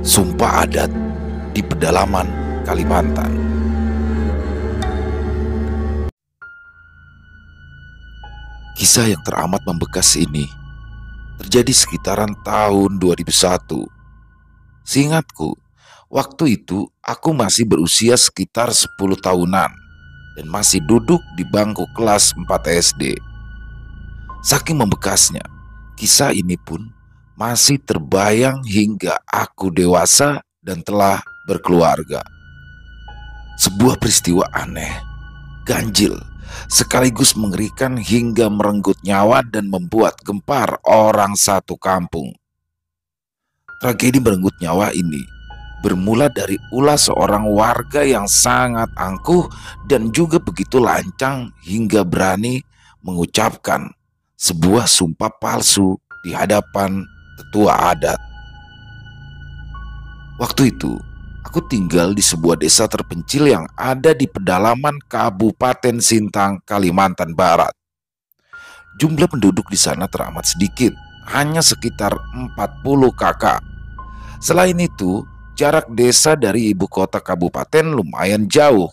Sumpah adat di pedalaman Kalimantan. Kisah yang teramat membekas ini terjadi sekitaran tahun 2001. Seingatku, waktu itu aku masih berusia sekitar 10 tahunan dan masih duduk di bangku kelas 4 SD. Saking membekasnya, kisah ini pun masih terbayang hingga aku dewasa dan telah berkeluarga. Sebuah peristiwa aneh, ganjil, sekaligus mengerikan hingga merenggut nyawa dan membuat gempar orang satu kampung. Tragedi merenggut nyawa ini bermula dari ulah seorang warga yang sangat angkuh dan juga begitu lancang hingga berani mengucapkan sebuah sumpah palsu di hadapan tetua adat. Waktu itu, aku tinggal di sebuah desa terpencil yang ada di pedalaman Kabupaten Sintang, Kalimantan Barat. Jumlah penduduk di sana teramat sedikit, hanya sekitar 40 kakak. Selain itu, jarak desa dari ibu kota kabupaten lumayan jauh.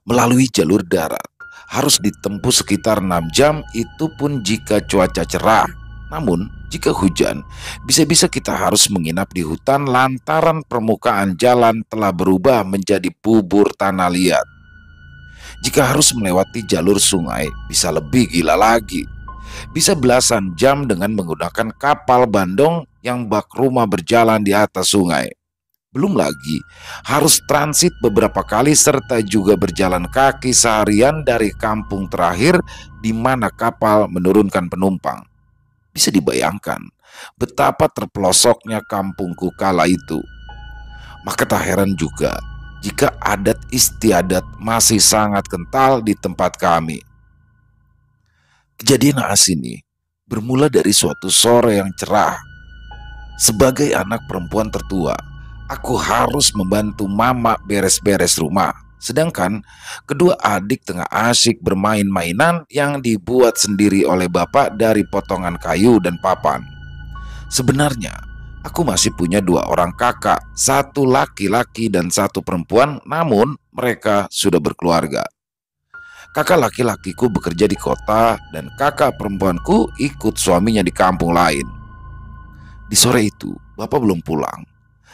Melalui jalur darat, harus ditempuh sekitar 6 jam, itu pun jika cuaca cerah. Namun, jika hujan, bisa-bisa kita harus menginap di hutan lantaran permukaan jalan telah berubah menjadi bubur tanah liat. Jika harus melewati jalur sungai, bisa lebih gila lagi. Bisa belasan jam dengan menggunakan kapal bandong yang bak rumah berjalan di atas sungai. Belum lagi harus transit beberapa kali serta juga berjalan kaki seharian dari kampung terakhir di mana kapal menurunkan penumpang. Bisa dibayangkan betapa terpelosoknya kampungku kala itu. Maka tak heran juga jika adat istiadat masih sangat kental di tempat kami. Kejadian naas ini bermula dari suatu sore yang cerah. Sebagai anak perempuan tertua, aku harus membantu mama beres-beres rumah. Sedangkan kedua adik tengah asyik bermain mainan yang dibuat sendiri oleh bapak dari potongan kayu dan papan. Sebenarnya, aku masih punya 2 orang kakak, 1 laki-laki dan 1 perempuan, namun mereka sudah berkeluarga. Kakak laki-lakiku bekerja di kota dan kakak perempuanku ikut suaminya di kampung lain. Di sore itu, bapak belum pulang.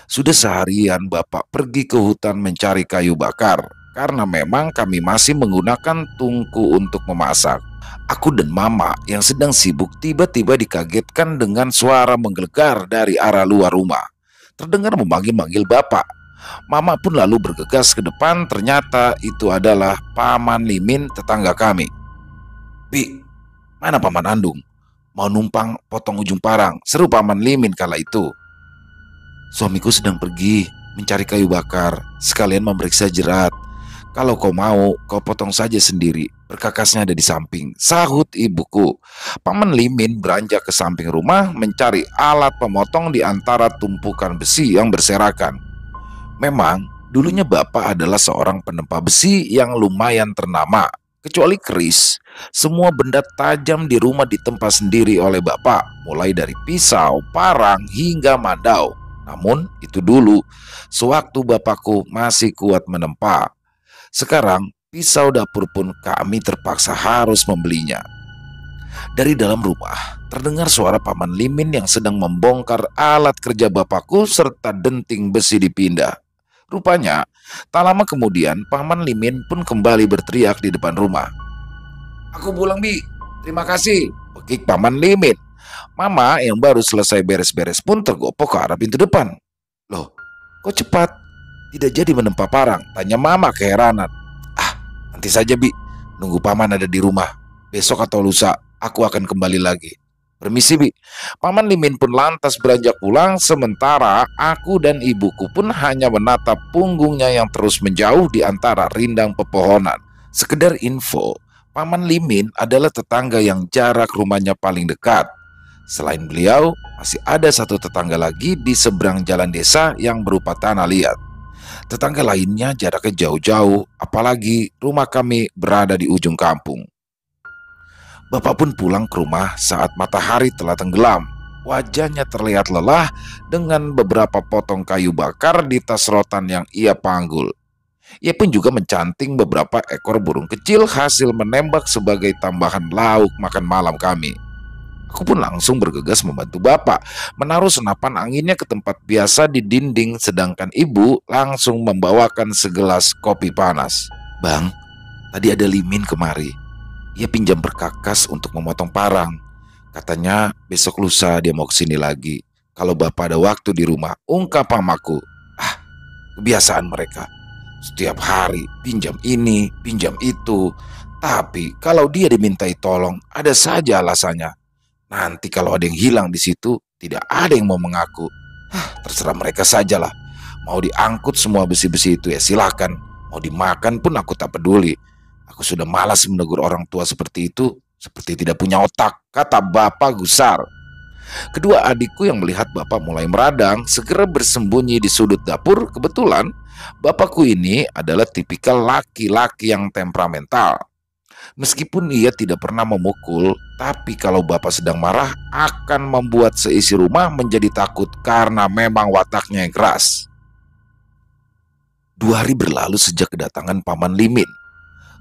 Sudah seharian bapak pergi ke hutan mencari kayu bakar karena memang kami masih menggunakan tungku untuk memasak. Aku dan mama yang sedang sibuk tiba-tiba dikagetkan dengan suara menggelegar dari arah luar rumah. Terdengar memanggil-manggil bapak. Mama pun lalu bergegas ke depan, ternyata itu adalah Paman Limin tetangga kami. "Bi, mana Paman Andung? Mau numpang potong ujung parang," seru Paman Limin kala itu. "Suamiku sedang pergi mencari kayu bakar, sekalian memeriksa jerat. Kalau kau mau, kau potong saja sendiri, perkakasnya ada di samping," sahut ibuku. Paman Limin beranjak ke samping rumah mencari alat pemotong di antara tumpukan besi yang berserakan. Memang, dulunya bapak adalah seorang penempa besi yang lumayan ternama. Kecuali keris, semua benda tajam di rumah ditempa sendiri oleh bapak, mulai dari pisau, parang, hingga mandau. Namun, itu dulu, sewaktu bapakku masih kuat menempa. Sekarang, pisau dapur pun kami terpaksa harus membelinya. Dari dalam rumah, terdengar suara Paman Limin yang sedang membongkar alat kerja bapakku serta denting besi dipindah. Rupanya, tak lama kemudian Paman Limin pun kembali berteriak di depan rumah. "Aku pulang, Bi. Terima kasih," bekik Paman Limin. Mama yang baru selesai beres-beres pun tergopok ke arah pintu depan. "Loh, kok cepat? Tidak jadi menempa parang?" tanya mama keheranan. "Ah, nanti saja, Bi. Nunggu Paman ada di rumah. Besok atau lusa aku akan kembali lagi. Permisi, Bi." Paman Limin pun lantas beranjak pulang, sementara aku dan ibuku pun hanya menatap punggungnya yang terus menjauh di antara rindang pepohonan. Sekedar info, Paman Limin adalah tetangga yang jarak rumahnya paling dekat. Selain beliau, masih ada 1 tetangga lagi di seberang jalan desa yang berupa tanah liat. Tetangga lainnya jaraknya jauh-jauh, apalagi rumah kami berada di ujung kampung. Bapak pun pulang ke rumah saat matahari telah tenggelam. Wajahnya terlihat lelah dengan beberapa potong kayu bakar di tas rotan yang ia panggul. Ia pun juga mencanting beberapa ekor burung kecil hasil menembak sebagai tambahan lauk makan malam kami. Aku pun langsung bergegas membantu bapak menaruh senapan anginnya ke tempat biasa di dinding, sedangkan ibu langsung membawakan segelas kopi panas. "Bang, tadi ada Limin kemari. Ia pinjam perkakas untuk memotong parang. Katanya besok lusa dia mau kesini lagi. Kalau bapak ada waktu di rumah," ungkap mamaku. Ah, kebiasaan mereka. Setiap hari pinjam ini, pinjam itu. Tapi kalau dia dimintai tolong, ada saja alasannya. Nanti kalau ada yang hilang di situ, tidak ada yang mau mengaku. Terserah mereka sajalah. Mau diangkut semua besi-besi itu ya silakan. Mau dimakan pun aku tak peduli. Aku sudah malas menegur orang tua seperti itu, seperti tidak punya otak, kata bapak gusar. Kedua adikku yang melihat bapak mulai meradang segera bersembunyi di sudut dapur. Kebetulan bapakku ini adalah tipikal laki-laki yang temperamental. Meskipun ia tidak pernah memukul, tapi kalau bapak sedang marah akan membuat seisi rumah menjadi takut karena memang wataknya yang keras. 2 hari berlalu sejak kedatangan Paman Limin.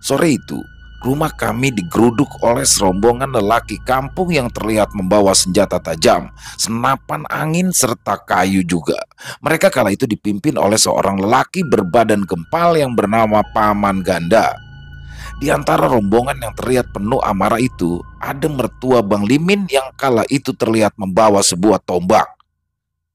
Sore itu, rumah kami digeruduk oleh serombongan lelaki kampung yang terlihat membawa senjata tajam, senapan angin serta kayu juga. Mereka kala itu dipimpin oleh seorang lelaki berbadan gempal yang bernama Paman Ganda. Di antara rombongan yang terlihat penuh amarah itu, ada mertua Bang Limin yang kala itu terlihat membawa sebuah tombak.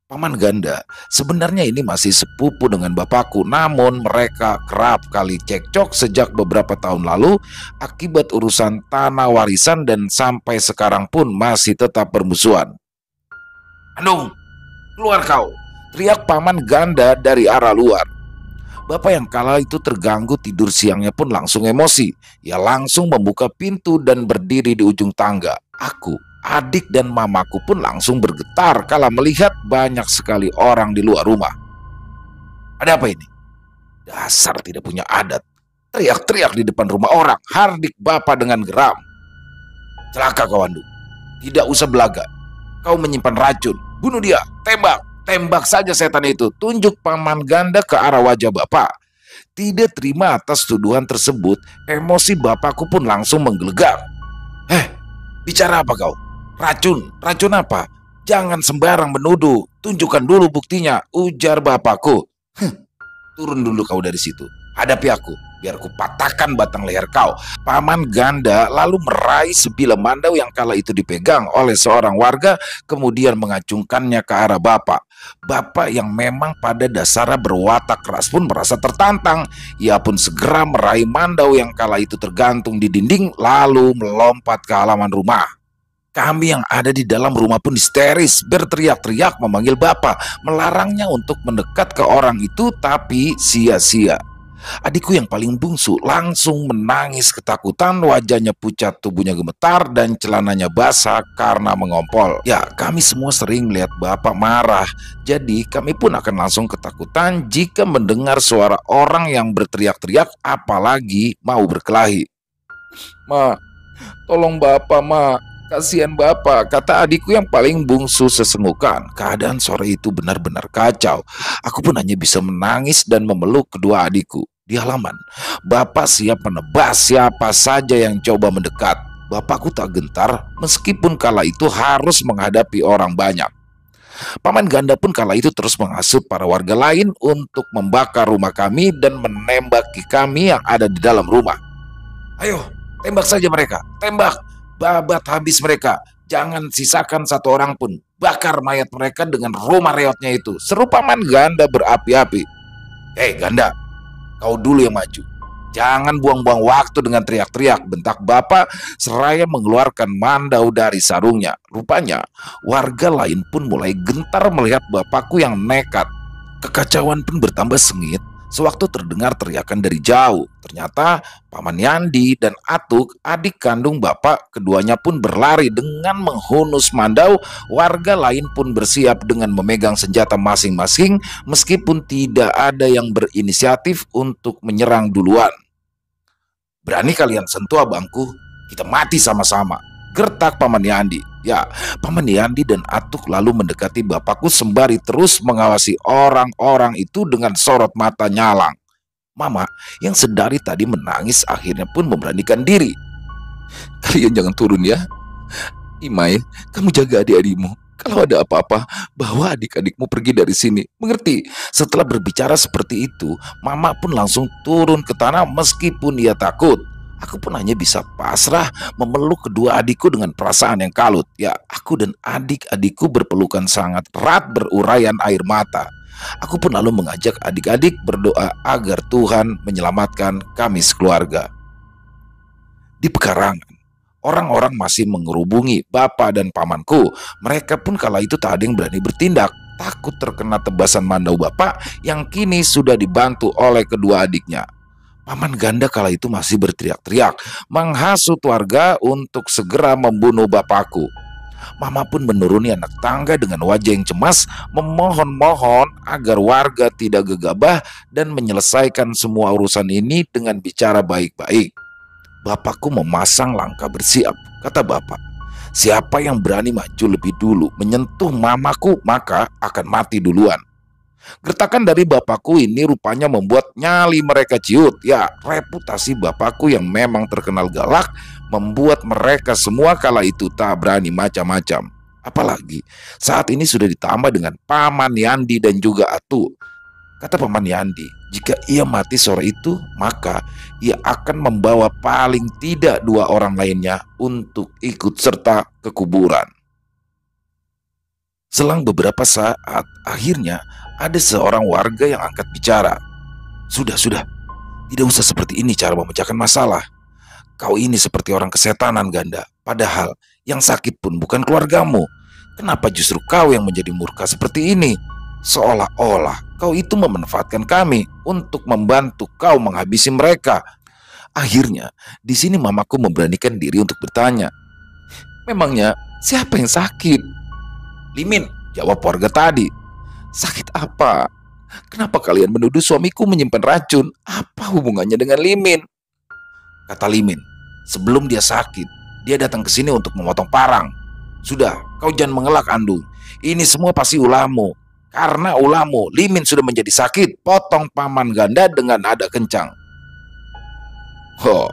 Paman Ganda sebenarnya ini masih sepupu dengan bapakku, namun mereka kerap kali cekcok sejak beberapa tahun lalu akibat urusan tanah warisan dan sampai sekarang pun masih tetap bermusuhan. "Andung, keluar kau!" teriak Paman Ganda dari arah luar. Bapak yang kala itu terganggu tidur siangnya pun langsung emosi. Ia langsung membuka pintu dan berdiri di ujung tangga. Aku, adik dan mamaku pun langsung bergetar kala melihat banyak sekali orang di luar rumah. "Ada apa ini? Dasar tidak punya adat!" teriak-teriak di depan rumah orang, hardik bapak dengan geram. "Celaka kau, Andu. Tidak usah belaga. Kau menyimpan racun. Bunuh dia, tembak. Tembak saja setan itu," tunjuk Paman Ganda ke arah wajah bapak. Tidak terima atas tuduhan tersebut, emosi bapakku pun langsung menggelegak. Bicara apa kau? Racun? Racun apa? Jangan sembarang menuduh. Tunjukkan dulu buktinya," ujar bapakku. "Turun dulu kau dari situ. Hadapi aku, biar ku patahkan batang leher kau." Paman Ganda lalu meraih sebilah mandau yang kala itu dipegang oleh seorang warga, kemudian mengacungkannya ke arah bapak. Bapak yang memang pada dasarnya berwatak keras pun merasa tertantang. Ia pun segera meraih mandau yang kala itu tergantung di dinding, lalu melompat ke halaman rumah. Kami yang ada di dalam rumah pun histeris, berteriak-teriak memanggil bapak, melarangnya untuk mendekat ke orang itu, tapi sia-sia. Adikku yang paling bungsu langsung menangis ketakutan, wajahnya pucat, tubuhnya gemetar, dan celananya basah karena mengompol. Ya, kami semua sering melihat bapak marah, jadi kami pun akan langsung ketakutan jika mendengar suara orang yang berteriak-teriak, apalagi mau berkelahi. "Ma, tolong bapak, ma. Kasihan bapak," kata adikku yang paling bungsu sesengukan. Keadaan sore itu benar-benar kacau. Aku pun hanya bisa menangis dan memeluk kedua adikku. Di halaman, bapak siap menebas siapa saja yang coba mendekat. Bapakku tak gentar meskipun kala itu harus menghadapi orang banyak. Paman Ganda pun kala itu terus menghasut para warga lain untuk membakar rumah kami dan menembaki kami yang ada di dalam rumah. "Ayo, tembak saja mereka, tembak! Babat habis mereka, jangan sisakan satu orang pun. Bakar mayat mereka dengan rumah reotnya itu," seru Paman Ganda berapi-api. "Hei Ganda, kau dulu yang maju. Jangan buang-buang waktu dengan teriak-teriak," bentak bapak seraya mengeluarkan mandau dari sarungnya. Rupanya warga lain pun mulai gentar melihat bapakku yang nekat. Kekacauan pun bertambah sengit sewaktu terdengar teriakan dari jauh. Ternyata Paman Yandi dan Atuk, adik kandung bapak, keduanya pun berlari dengan menghunus mandau. Warga lain pun bersiap dengan memegang senjata masing-masing, meskipun tidak ada yang berinisiatif untuk menyerang duluan. "Berani kalian sentuh abangku, kita mati sama-sama," Gertak Paman Yandi. Ya, Paman Yandi dan Atuk lalu mendekati bapakku sembari terus mengawasi orang-orang itu dengan sorot mata nyalang. Mama yang sedari tadi menangis akhirnya pun memberanikan diri. "Kalian jangan turun ya. Imai, kamu jaga adik-adikmu. Kalau ada apa-apa, bawa adik-adikmu pergi dari sini. Mengerti?" Setelah berbicara seperti itu, Mama pun langsung turun ke tanah meskipun ia takut. Aku pun hanya bisa pasrah memeluk kedua adikku dengan perasaan yang kalut. Ya, aku dan adik-adikku berpelukan sangat erat beruraian air mata. Aku pun lalu mengajak adik-adik berdoa agar Tuhan menyelamatkan kami sekeluarga. Di pekarangan, orang-orang masih mengerubungi bapak dan pamanku. Mereka pun kala itu tak ada yang berani bertindak, takut terkena tebasan mandau bapak yang kini sudah dibantu oleh kedua adiknya. Paman ganda kala itu masih berteriak-teriak, menghasut warga untuk segera membunuh bapakku. Mama pun menuruni anak tangga dengan wajah yang cemas, memohon-mohon agar warga tidak gegabah dan menyelesaikan semua urusan ini dengan bicara baik-baik. Bapakku memasang langkah bersiap. Kata bapak, siapa yang berani maju lebih dulu menyentuh mamaku maka akan mati duluan. Gertakan dari bapakku ini rupanya membuat nyali mereka ciut. Ya, reputasi bapakku yang memang terkenal galak membuat mereka semua kala itu tak berani macam-macam. Apalagi saat ini sudah ditambah dengan Paman Yandi dan juga Atu. Kata Paman Yandi, jika ia mati sore itu, maka ia akan membawa paling tidak 2 orang lainnya untuk ikut serta ke kuburan. Selang beberapa saat, akhirnya ada seorang warga yang angkat bicara. Sudah, tidak usah seperti ini cara memecahkan masalah. Kau ini seperti orang kesetanan ganda, padahal yang sakit pun bukan keluargamu. Kenapa justru kau yang menjadi murka seperti ini? Seolah-olah kau itu memanfaatkan kami untuk membantu kau menghabisi mereka. Akhirnya, di sini mamaku memberanikan diri untuk bertanya. Memangnya siapa yang sakit? Limin, jawab warga tadi. Sakit apa? Kenapa kalian menuduh suamiku menyimpan racun? Apa hubungannya dengan Limin? Kata Limin, sebelum dia sakit, dia datang ke sini untuk memotong parang. Sudah, kau jangan mengelak, Andung. Ini semua pasti ulahmu. Karena ulahmu, Limin sudah menjadi sakit. Potong Paman Ganda dengan nada kencang. Oh,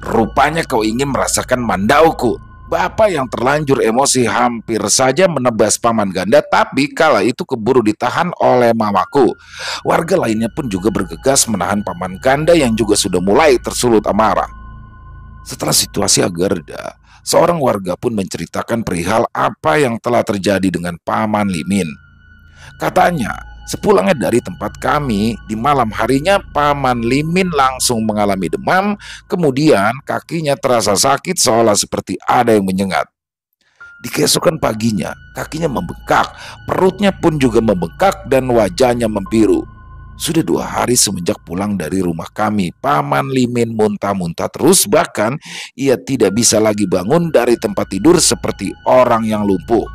rupanya kau ingin merasakan mandauku. Bapak yang terlanjur emosi hampir saja menebas Paman Ganda, tapi kala itu keburu ditahan oleh mamaku. Warga lainnya pun juga bergegas menahan Paman Ganda yang juga sudah mulai tersulut amarah. Setelah situasi agak reda, seorang warga pun menceritakan perihal apa yang telah terjadi dengan Paman Limin. Katanya, sepulangnya dari tempat kami, di malam harinya Paman Limin langsung mengalami demam, kemudian kakinya terasa sakit seolah seperti ada yang menyengat. Di keesokan paginya, kakinya membengkak, perutnya pun juga membengkak dan wajahnya membiru. Sudah 2 hari semenjak pulang dari rumah kami, Paman Limin muntah-muntah terus, bahkan ia tidak bisa lagi bangun dari tempat tidur seperti orang yang lumpuh.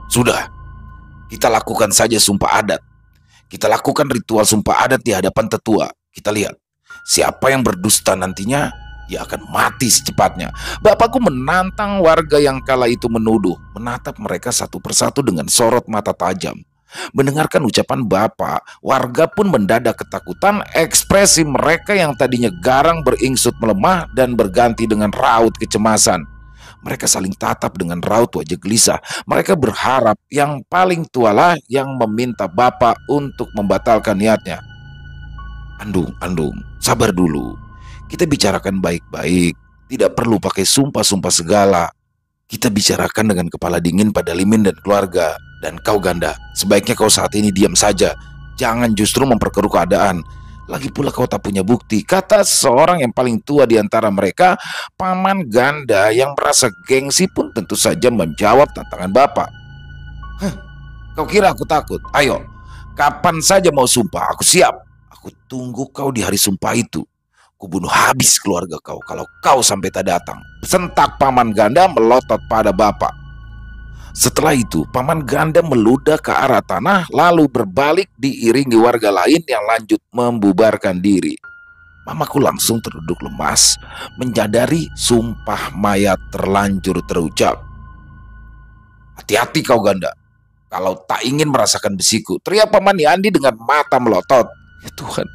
Sudah, kita lakukan saja sumpah adat. Kita lakukan ritual sumpah adat di hadapan tetua. Kita lihat, siapa yang berdusta nantinya, ia akan mati secepatnya. Bapakku menantang warga yang kala itu menuduh, menatap mereka satu persatu dengan sorot mata tajam. Mendengarkan ucapan bapak, warga pun mendadak ketakutan. Ekspresi mereka yang tadinya garang beringsut melemah dan berganti dengan raut kecemasan. Mereka saling tatap dengan raut wajah gelisah. Mereka berharap yang paling tualah yang meminta bapak untuk membatalkan niatnya. Andung, sabar dulu. Kita bicarakan baik-baik. Tidak perlu pakai sumpah-sumpah segala. Kita bicarakan dengan kepala dingin pada Limin dan keluarga. Dan kau Ganda, sebaiknya kau saat ini diam saja. Jangan justru memperkeruh keadaan. Lagi pula kau tak punya bukti, kata seorang yang paling tua di antara mereka. Paman Ganda yang merasa gengsi pun tentu saja menjawab tantangan bapak. Kau kira aku takut? Ayo, kapan saja mau sumpah, aku siap. Aku tunggu kau di hari sumpah itu. Kubunuh habis keluarga kau kalau kau sampai tak datang. Sentak Paman Ganda melotot pada bapak. Setelah itu, Paman Ganda meludah ke arah tanah lalu berbalik diiringi warga lain yang lanjut membubarkan diri. Mamaku langsung terduduk lemas, menyadari sumpah mayat terlanjur terucap. "Hati-hati kau Ganda, kalau tak ingin merasakan besiku," teriak Paman Yandi dengan mata melotot. "Ya Tuhan,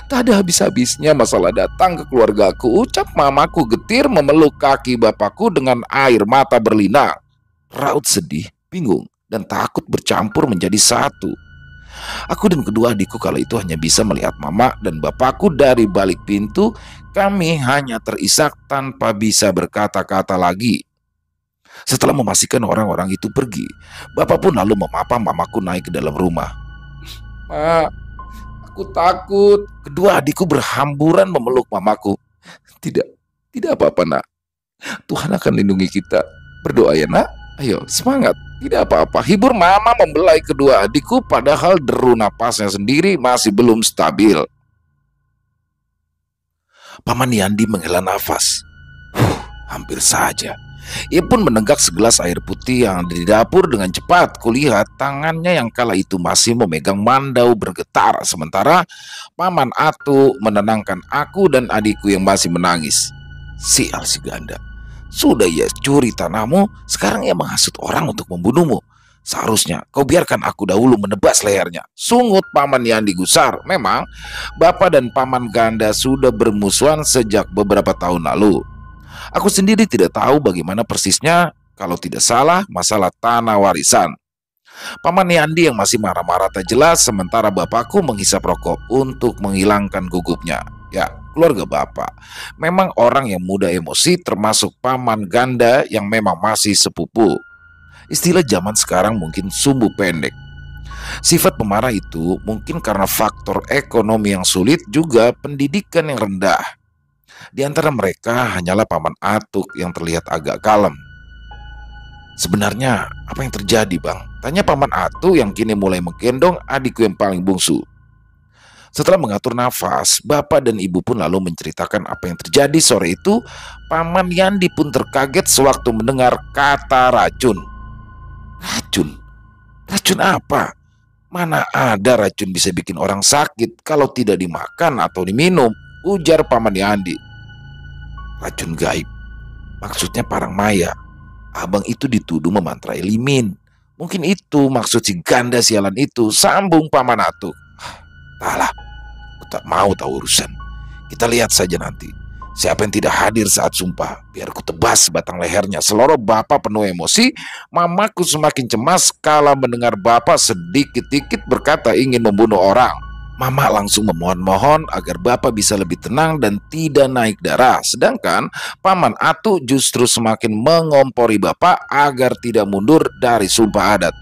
tak ada habis-habisnya masalah datang ke keluargaku," ucap mamaku getir memeluk kaki bapakku dengan air mata berlinang. Raut sedih, bingung, dan takut bercampur menjadi satu. Aku dan kedua adikku kala itu hanya bisa melihat mama dan bapakku dari balik pintu. Kami hanya terisak tanpa bisa berkata-kata lagi. Setelah memastikan orang-orang itu pergi, bapak pun lalu memapa mamaku naik ke dalam rumah. "Ma, aku takut." Kedua adikku berhamburan memeluk mamaku. "Tidak, tidak apa-apa nak. Tuhan akan lindungi kita. Berdoa ya nak. Ayo, semangat. Tidak apa-apa," hibur mama membelai kedua adikku padahal deru napasnya sendiri masih belum stabil. Paman Yandi menghela nafas. Hampir saja. Ia pun menenggak segelas air putih yang ada di dapur dengan cepat. Kulihat tangannya yang kala itu masih memegang mandau bergetar. Sementara Paman Atu menenangkan aku dan adikku yang masih menangis. "Sial si Ganda. Sudah ia curi tanahmu, sekarang ia menghasut orang untuk membunuhmu. Seharusnya kau biarkan aku dahulu menebas lehernya," sungut Paman Yandi gusar. Memang Bapak dan Paman Ganda sudah bermusuhan sejak beberapa tahun lalu. Aku sendiri tidak tahu bagaimana persisnya, kalau tidak salah masalah tanah warisan. Paman Yandi yang masih marah-marah tak jelas, sementara bapakku menghisap rokok untuk menghilangkan gugupnya. Ya, keluarga bapak memang orang yang mudah emosi, termasuk Paman Ganda yang memang masih sepupu. Istilah zaman sekarang mungkin sumbu pendek. Sifat pemarah itu mungkin karena faktor ekonomi yang sulit, juga pendidikan yang rendah. Di antara mereka hanyalah Paman Atuk yang terlihat agak kalem. "Sebenarnya apa yang terjadi bang?" tanya Paman Atuk yang kini mulai menggendong adikku yang paling bungsu. Setelah mengatur nafas, bapak dan ibu pun lalu menceritakan apa yang terjadi sore itu. Paman Yandi pun terkaget sewaktu mendengar kata racun. "Racun? Racun apa? Mana ada racun bisa bikin orang sakit kalau tidak dimakan atau diminum," ujar Paman Yandi. "Racun gaib. Maksudnya parang maya. Abang itu dituduh memantrai Limin. Mungkin itu maksud si Ganda sialan itu," sambung Paman Atuk. "Entahlah, aku tak mau tahu urusan. Kita lihat saja nanti. Siapa yang tidak hadir saat sumpah, biar ku tebas batang lehernya," seloroh bapak penuh emosi. Mamaku semakin cemas kala mendengar bapak sedikit-dikit berkata ingin membunuh orang. Mama langsung memohon-mohon agar bapak bisa lebih tenang dan tidak naik darah. Sedangkan Paman Atu justru semakin mengompori bapak agar tidak mundur dari sumpah adat.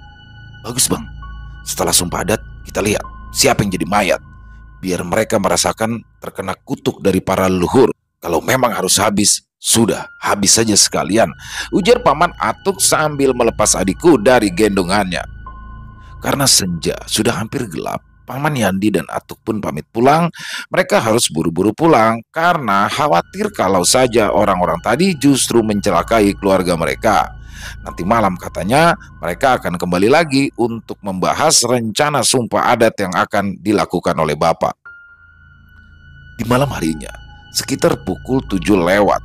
"Bagus bang, setelah sumpah adat kita lihat siapa yang jadi mayat. Biar mereka merasakan terkena kutuk dari para leluhur. Kalau memang harus habis, sudah habis saja sekalian," ujar Paman Atuk sambil melepas adikku dari gendongannya. Karena senja sudah hampir gelap, Paman Yandi dan Atuk pun pamit pulang. Mereka harus buru-buru pulang karena khawatir kalau saja orang-orang tadi justru mencelakai keluarga mereka. Nanti malam katanya mereka akan kembali lagi untuk membahas rencana sumpah adat yang akan dilakukan oleh bapak. Di malam harinya, sekitar pukul 7 lewat,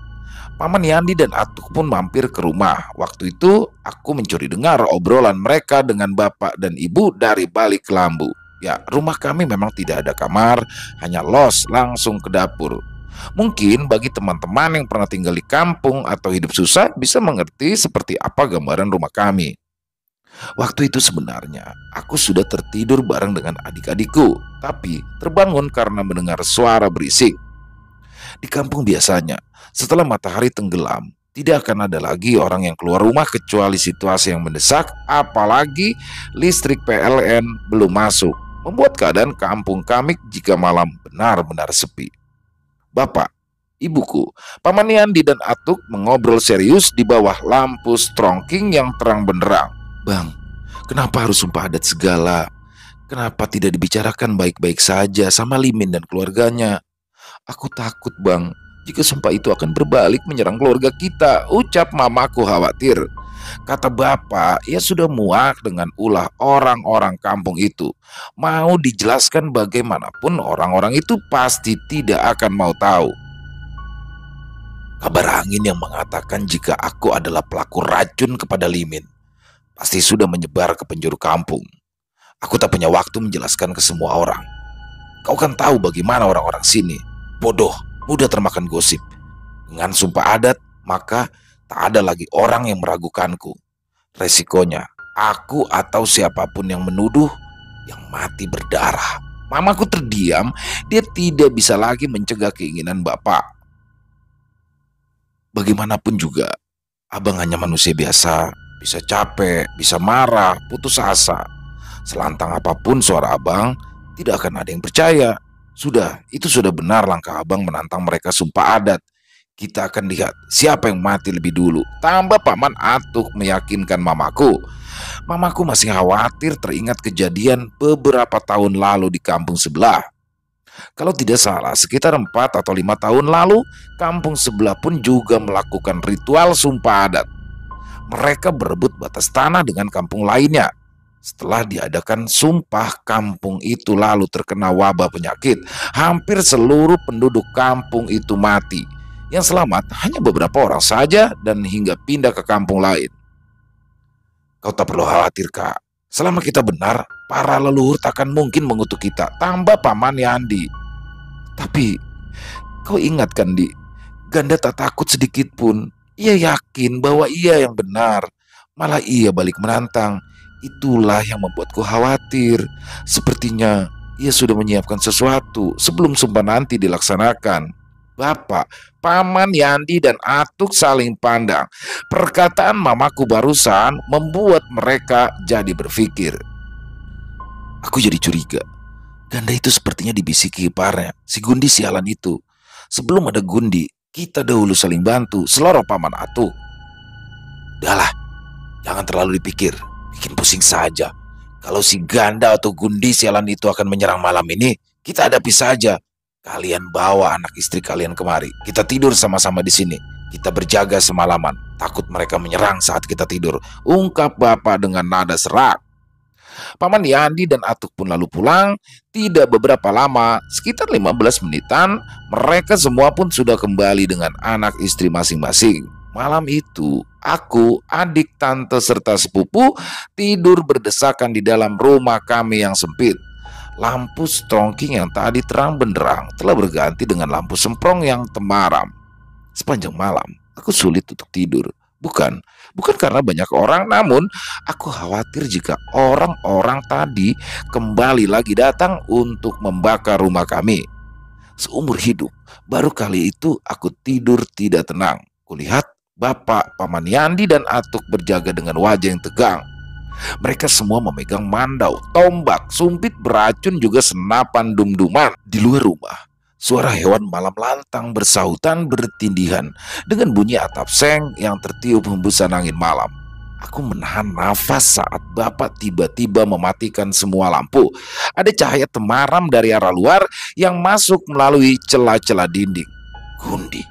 Paman Yandi dan Atuk pun mampir ke rumah. Waktu itu aku mencuri dengar obrolan mereka dengan bapak dan ibu dari balik kelambu. Ya, rumah kami memang tidak ada kamar, hanya los langsung ke dapur. Mungkin bagi teman-teman yang pernah tinggal di kampung atau hidup susah bisa mengerti seperti apa gambaran rumah kami. Waktu itu sebenarnya aku sudah tertidur bareng dengan adik-adikku, tapi terbangun karena mendengar suara berisik. Di kampung biasanya, setelah matahari tenggelam, tidak akan ada lagi orang yang keluar rumah kecuali situasi yang mendesak, apalagi listrik PLN belum masuk, membuat keadaan kampung kami jika malam benar-benar sepi. Bapak, ibuku, Paman Yandi dan Atuk mengobrol serius di bawah lampu strongking yang terang benderang. "Bang, kenapa harus sumpah adat segala? Kenapa tidak dibicarakan baik-baik saja sama Limin dan keluarganya? Aku takut bang, jika sumpah itu akan berbalik menyerang keluarga kita," ucap mamaku khawatir. Kata bapak, ia sudah muak dengan ulah orang-orang kampung itu. Mau dijelaskan bagaimanapun orang-orang itu pasti tidak akan mau tahu. Kabar angin yang mengatakan jika aku adalah pelaku racun kepada Limin pasti sudah menyebar ke penjuru kampung. Aku tak punya waktu menjelaskan ke semua orang. Kau kan tahu bagaimana orang-orang sini. Bodoh, mudah termakan gosip. Dengan sumpah adat, maka tak ada lagi orang yang meragukanku. Resikonya, aku atau siapapun yang menuduh, yang mati berdarah. Mamaku terdiam, dia tidak bisa lagi mencegah keinginan bapak. Bagaimanapun juga, abang hanya manusia biasa, bisa capek, bisa marah, putus asa. Selantang apapun suara abang, tidak akan ada yang percaya. Itu sudah benar langkah abang menantang mereka sumpah adat. Kita akan lihat siapa yang mati lebih dulu. Tambah Paman Atuk meyakinkan mamaku. Mamaku masih khawatir teringat kejadian beberapa tahun lalu di kampung sebelah. Kalau tidak salah, sekitar 4 atau 5 tahun lalu, kampung sebelah pun juga melakukan ritual sumpah adat. Mereka berebut batas tanah dengan kampung lainnya. Setelah diadakan sumpah, kampung itu lalu terkena wabah penyakit. Hampir seluruh penduduk kampung itu mati. Yang selamat hanya beberapa orang saja dan hingga pindah ke kampung lain. Kau tak perlu khawatir, Kak. Selama kita benar, para leluhur takkan mungkin mengutuk kita. Tambah Paman Yandi. Tapi kau ingat kan, Di? Ganda tak takut sedikit pun. Ia yakin bahwa ia yang benar. Malah ia balik menantang. Itulah yang membuatku khawatir. Sepertinya ia sudah menyiapkan sesuatu sebelum sumpah nanti dilaksanakan. Bapak, Paman Yandi dan Atuk saling pandang. Perkataan mamaku barusan membuat mereka jadi berpikir. Aku jadi curiga. Ganda itu sepertinya dibisiki iparnya, si Gundi sialan itu. Sebelum ada Gundi, kita dahulu saling bantu, seloroh Paman Atuk. Udahlah, jangan terlalu dipikir, bikin pusing saja. Kalau si Ganda atau Gundi sialan itu akan menyerang malam ini, kita hadapi saja. Kalian bawa anak istri kalian kemari. Kita tidur sama-sama di sini. Kita berjaga semalaman. Takut mereka menyerang saat kita tidur. Ungkap bapak dengan nada serak. Paman Yandi dan Atuk pun lalu pulang. Tidak beberapa lama, sekitar 15 menitan, mereka semua pun sudah kembali dengan anak istri masing-masing. Malam itu, aku, adik, tante, serta sepupu tidur berdesakan di dalam rumah kami yang sempit. Lampu strongking yang tadi terang benderang telah berganti dengan lampu semprong yang temaram. Sepanjang malam, aku sulit untuk tidur. Bukan karena banyak orang, namun aku khawatir jika orang-orang tadi kembali lagi datang untuk membakar rumah kami. Seumur hidup, baru kali itu aku tidur tidak tenang. Kulihat Bapak, Paman Yandi dan Atuk berjaga dengan wajah yang tegang. Mereka semua memegang mandau, tombak, sumpit beracun, juga senapan dum-duman. Di luar rumah, suara hewan malam lantang bersahutan bertindihan dengan bunyi atap seng yang tertiup hembusan angin malam. Aku menahan nafas saat Bapak tiba-tiba mematikan semua lampu. Ada cahaya temaram dari arah luar yang masuk melalui celah-celah dinding. Gundi,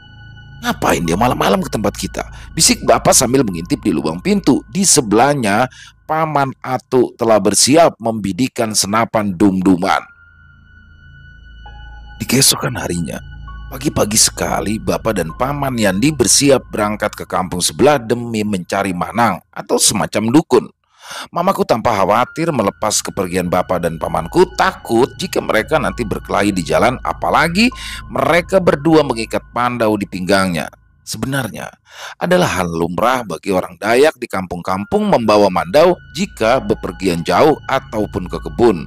ngapain dia malam-malam ke tempat kita? Bisik Bapak sambil mengintip di lubang pintu. Di sebelahnya, Paman Atuk telah bersiap membidikan senapan dum-duman. Di keesokan harinya, pagi-pagi sekali Bapak dan Paman Yandi bersiap berangkat ke kampung sebelah demi mencari manang atau semacam dukun. Mamaku tanpa khawatir melepas kepergian Bapak dan Pamanku, takut jika mereka nanti berkelahi di jalan, apalagi mereka berdua mengikat pandau di pinggangnya. Sebenarnya adalah hal lumrah bagi orang Dayak di kampung-kampung membawa mandau jika bepergian jauh ataupun ke kebun.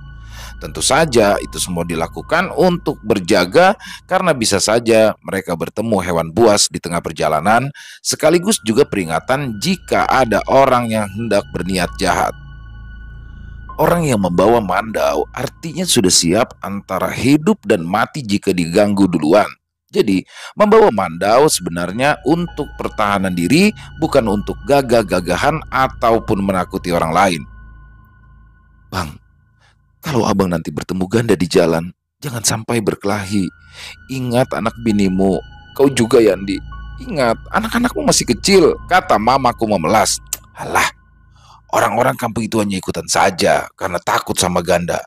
Tentu saja itu semua dilakukan untuk berjaga karena bisa saja mereka bertemu hewan buas di tengah perjalanan, sekaligus juga peringatan jika ada orang yang hendak berniat jahat. Orang yang membawa mandau artinya sudah siap antara hidup dan mati jika diganggu duluan. Jadi, membawa mandau sebenarnya untuk pertahanan diri, bukan untuk gagah-gagahan ataupun menakuti orang lain. Bang, kalau abang nanti bertemu Ganda di jalan, jangan sampai berkelahi. Ingat anak binimu, kau juga Yandi. Ingat, anak-anakmu masih kecil, kata mamaku memelas. Halah, orang-orang kampung itu hanya ikutan saja karena takut sama ganda.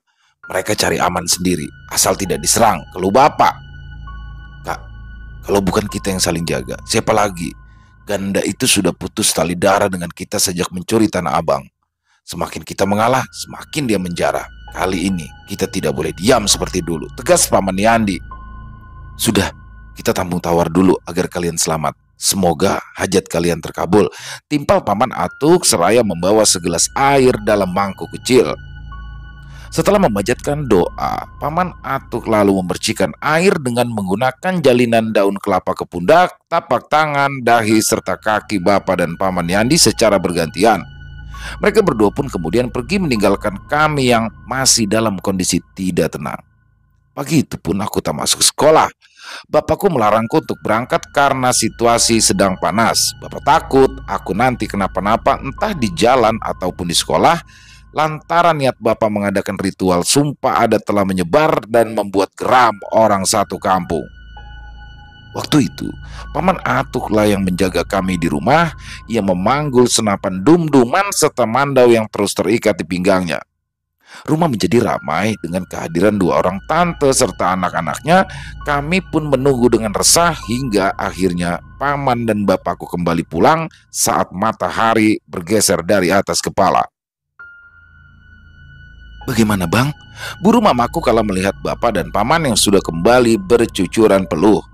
Mereka cari aman sendiri, asal tidak diserang. Kalau bapak, kak, kalau bukan kita yang saling jaga, siapa lagi? Ganda itu sudah putus tali darah dengan kita sejak mencuri Tanah Abang. Semakin kita mengalah, semakin dia menjara. Kali ini kita tidak boleh diam seperti dulu, tegas Paman Yandi. Sudah, kita tampung tawar dulu agar kalian selamat. Semoga hajat kalian terkabul. Timpal Paman Atuk seraya membawa segelas air dalam mangkuk kecil. Setelah memanjatkan doa, Paman Atuk lalu memercikan air dengan menggunakan jalinan daun kelapa ke pundak, tapak tangan, dahi, serta kaki Bapak dan Paman Yandi secara bergantian. Mereka berdua pun kemudian pergi meninggalkan kami yang masih dalam kondisi tidak tenang. Pagi itu pun aku tak masuk sekolah. Bapakku melarangku untuk berangkat karena situasi sedang panas. Bapak takut aku nanti kenapa-napa entah di jalan ataupun di sekolah, lantaran niat Bapak mengadakan ritual sumpah adat telah menyebar dan membuat geram orang satu kampung. Waktu itu, Paman Atuklah yang menjaga kami di rumah. Ia memanggul senapan dum-duman serta mandau yang terus terikat di pinggangnya. Rumah menjadi ramai dengan kehadiran dua orang tante serta anak-anaknya. Kami pun menunggu dengan resah hingga akhirnya Paman dan Bapakku kembali pulang saat matahari bergeser dari atas kepala. Bagaimana bang? Buru mamaku kala melihat Bapak dan Paman yang sudah kembali bercucuran peluh.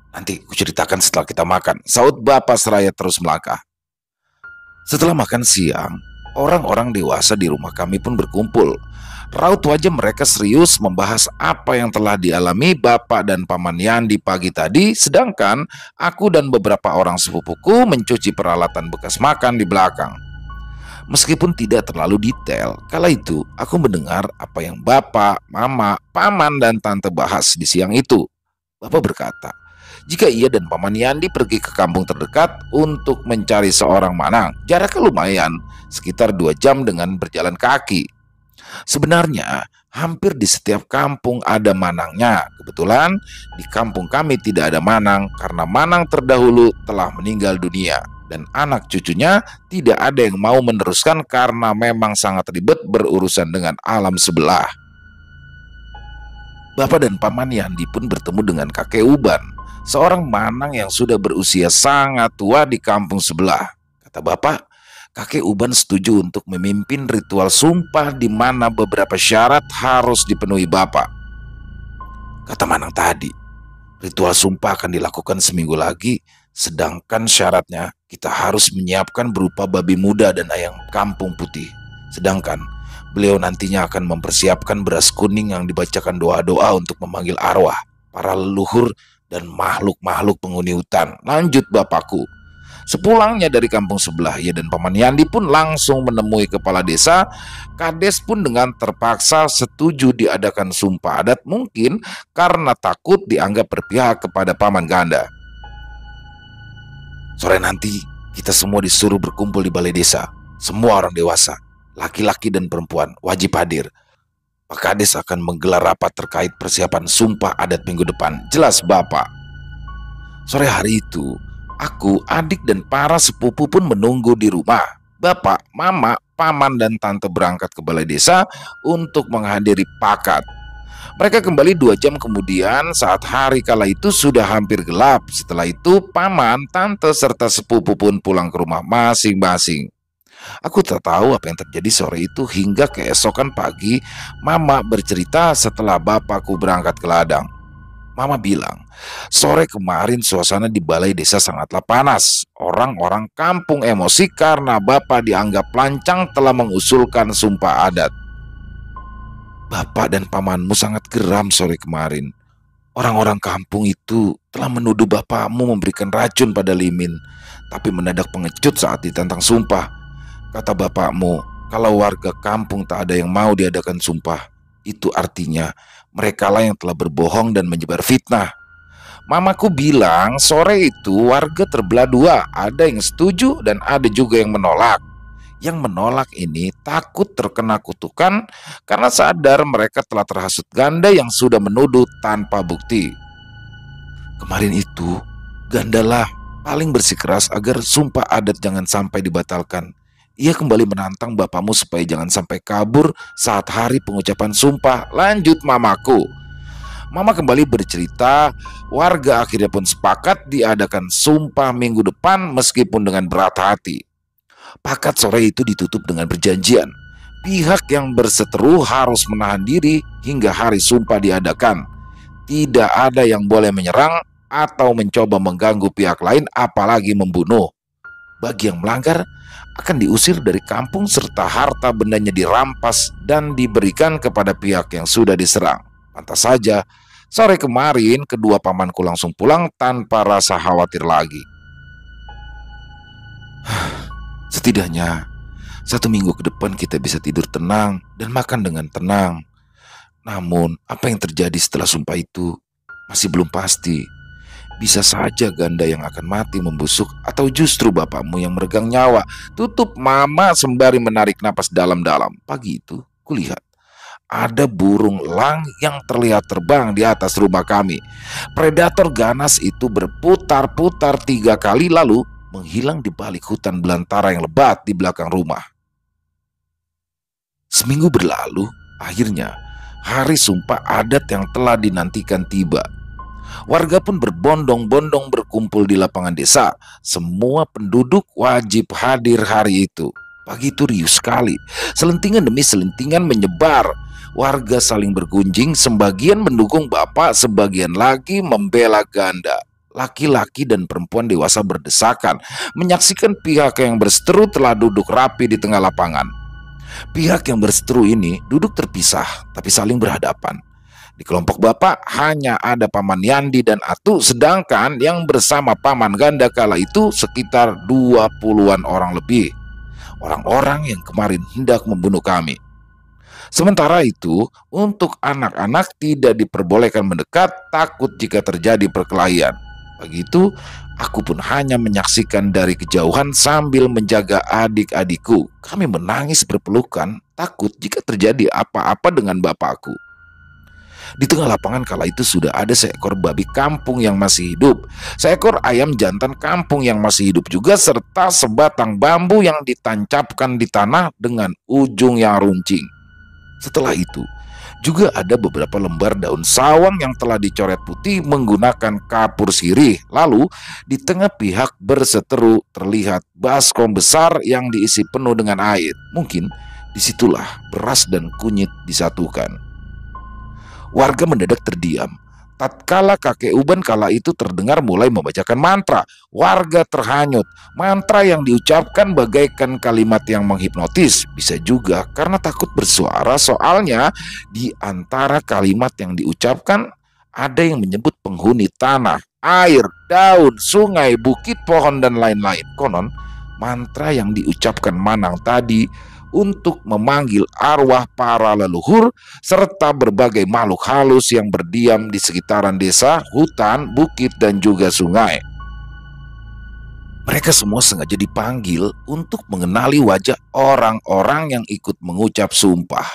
Nanti kuceritakan setelah kita makan, saut Bapak seraya terus melangkah. Setelah makan siang, orang-orang dewasa di rumah kami pun berkumpul. Raut wajah mereka serius membahas apa yang telah dialami Bapak dan Paman Yandi pagi tadi, sedangkan aku dan beberapa orang sepupuku mencuci peralatan bekas makan di belakang. Meskipun tidak terlalu detail, kala itu aku mendengar apa yang Bapak, Mama, Paman, dan Tante bahas di siang itu. Bapak berkata, jika ia dan Paman Yandi pergi ke kampung terdekat untuk mencari seorang manang, jaraknya lumayan, sekitar 2 jam dengan berjalan kaki. Sebenarnya, hampir di setiap kampung ada manangnya. Kebetulan, di kampung kami tidak ada manang karena manang terdahulu telah meninggal dunia. Dan anak cucunya tidak ada yang mau meneruskan karena memang sangat ribet berurusan dengan alam sebelah. Bapak dan Paman Yandi pun bertemu dengan kakek Uban, seorang manang yang sudah berusia sangat tua di kampung sebelah. Kata Bapak, kakek Uban setuju untuk memimpin ritual sumpah di mana beberapa syarat harus dipenuhi Bapak. Kata manang tadi, ritual sumpah akan dilakukan seminggu lagi, sedangkan syaratnya kita harus menyiapkan berupa babi muda dan ayam kampung putih. Sedangkan beliau nantinya akan mempersiapkan beras kuning yang dibacakan doa-doa untuk memanggil arwah, para leluhur, dan makhluk-makhluk penghuni hutan. Lanjut Bapakku. Sepulangnya dari kampung sebelah, ia dan Paman Yandi pun langsung menemui kepala desa. Kades pun dengan terpaksa setuju diadakan sumpah adat, mungkin karena takut dianggap berpihak kepada Paman Ganda. Sore nanti kita semua disuruh berkumpul di balai desa. Semua orang dewasa, laki-laki dan perempuan wajib hadir. Pak Kades akan menggelar rapat terkait persiapan sumpah adat minggu depan. Jelas Bapak. Sore hari itu, aku, adik dan para sepupu pun menunggu di rumah. Bapak, Mama, Paman, dan Tante berangkat ke balai desa untuk menghadiri pakat. Mereka kembali 2 jam kemudian saat hari kala itu sudah hampir gelap. Setelah itu Paman, Tante, serta sepupu pun pulang ke rumah masing-masing. Aku tak tahu apa yang terjadi sore itu hingga keesokan pagi. Mama bercerita setelah Bapakku berangkat ke ladang. Mama bilang, sore kemarin suasana di balai desa sangatlah panas. Orang-orang kampung emosi karena Bapak dianggap lancang telah mengusulkan sumpah adat. Bapak dan pamanmu sangat geram sore kemarin. Orang-orang kampung itu telah menuduh bapakmu memberikan racun pada Limin, tapi mendadak pengecut saat ditantang sumpah. Kata bapakmu, kalau warga kampung tak ada yang mau diadakan sumpah, itu artinya merekalah yang telah berbohong dan menyebar fitnah. Mamaku bilang sore itu warga terbelah 2, ada yang setuju dan ada juga yang menolak. Yang menolak ini takut terkena kutukan karena sadar mereka telah terhasut Ganda yang sudah menuduh tanpa bukti. Kemarin itu Gandalah paling bersikeras agar sumpah adat jangan sampai dibatalkan. Ia kembali menantang bapakmu supaya jangan sampai kabur saat hari pengucapan sumpah, lanjut mamaku. Mama kembali bercerita, warga akhirnya pun sepakat diadakan sumpah minggu depan meskipun dengan berat hati. Pakat sore itu ditutup dengan perjanjian. Pihak yang berseteru harus menahan diri hingga hari sumpah diadakan. Tidak ada yang boleh menyerang atau mencoba mengganggu pihak lain, apalagi membunuh. Bagi yang melanggar akan diusir dari kampung serta harta bendanya dirampas dan diberikan kepada pihak yang sudah diserang. Pantas saja, sore kemarin kedua pamanku langsung pulang tanpa rasa khawatir lagi. Setidaknya 1 minggu ke depan kita bisa tidur tenang dan makan dengan tenang. Namun, apa yang terjadi setelah sumpah itu masih belum pasti. Bisa saja ganda yang akan mati membusuk atau justru bapakmu yang meregang nyawa. Tutup mama sembari menarik napas dalam-dalam. Pagi itu, kulihat ada burung elang yang terlihat terbang di atas rumah kami. Predator ganas itu berputar-putar 3 kali lalu menghilang di balik hutan belantara yang lebat di belakang rumah. Seminggu berlalu, akhirnya hari sumpah adat yang telah dinantikan tiba. Warga pun berbondong-bondong berkumpul di lapangan desa. Semua penduduk wajib hadir hari itu. Pagi itu riuh sekali. Selentingan demi selentingan menyebar. Warga saling bergunjing, sebagian mendukung bapak, sebagian lagi membela ganda. Laki-laki dan perempuan dewasa berdesakan menyaksikan pihak yang berseteru telah duduk rapi di tengah lapangan. Pihak yang berseteru ini duduk terpisah tapi saling berhadapan. Di kelompok bapak hanya ada Paman Yandi dan Atu, sedangkan yang bersama Paman Ganda kala itu sekitar 20-an orang lebih. Orang-orang yang kemarin hendak membunuh kami. Sementara itu, untuk anak-anak tidak diperbolehkan mendekat, takut jika terjadi perkelahian. Begitu, aku pun hanya menyaksikan dari kejauhan sambil menjaga adik-adikku. Kami menangis berpelukan, takut jika terjadi apa-apa dengan bapakku. Di tengah lapangan kala itu sudah ada seekor babi kampung yang masih hidup, seekor ayam jantan kampung yang masih hidup juga, serta sebatang bambu yang ditancapkan di tanah dengan ujung yang runcing. Setelah itu, juga ada beberapa lembar daun sawang yang telah dicoret putih menggunakan kapur sirih. Lalu di tengah pihak berseteru terlihat baskom besar yang diisi penuh dengan air. Mungkin disitulah beras dan kunyit disatukan. Warga mendadak terdiam. Tatkala kakek Uban kala itu terdengar mulai membacakan mantra, warga terhanyut. Mantra yang diucapkan bagaikan kalimat yang menghipnotis. Bisa juga karena takut bersuara, soalnya di antara kalimat yang diucapkan ada yang menyebut penghuni tanah, air, daun, sungai, bukit, pohon, dan lain-lain. Konon, mantra yang diucapkan Manang tadi untuk memanggil arwah para leluhur serta berbagai makhluk halus yang berdiam di sekitaran desa, hutan, bukit, dan juga sungai. Mereka semua sengaja dipanggil untuk mengenali wajah orang-orang yang ikut mengucap sumpah.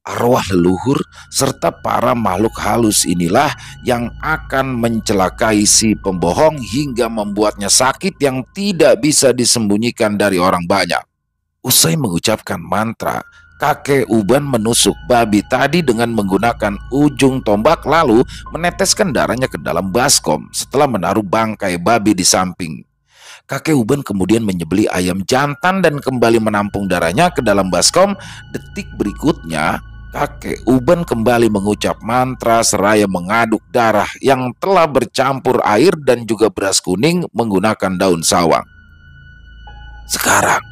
Arwah leluhur serta para makhluk halus inilah yang akan mencelakai si pembohong hingga membuatnya sakit yang tidak bisa disembunyikan dari orang banyak. Usai mengucapkan mantra, kakek Uban menusuk babi tadi dengan menggunakan ujung tombak lalu meneteskan darahnya ke dalam baskom setelah menaruh bangkai babi di samping. Kakek Uban kemudian menyembelih ayam jantan dan kembali menampung darahnya ke dalam baskom. Detik berikutnya, kakek Uban kembali mengucap mantra seraya mengaduk darah yang telah bercampur air dan juga beras kuning menggunakan daun sawang. Sekarang,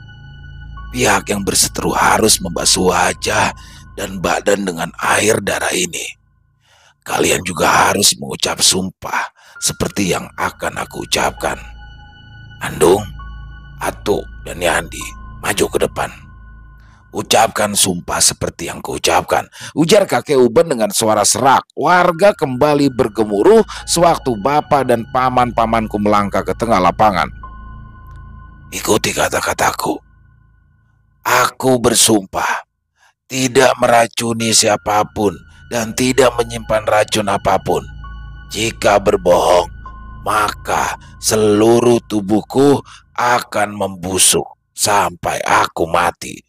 pihak yang berseteru harus membasuh wajah dan badan dengan air darah ini. Kalian juga harus mengucap sumpah seperti yang akan aku ucapkan. Andung, Atu, dan Yandi, maju ke depan. Ucapkan sumpah seperti yang kuucapkan, ujar kakek Uban dengan suara serak. Warga kembali bergemuruh sewaktu bapak dan paman-pamanku melangkah ke tengah lapangan. Ikuti kata-kataku. Aku bersumpah tidak meracuni siapapun dan tidak menyimpan racun apapun. Jika berbohong, maka seluruh tubuhku akan membusuk sampai aku mati.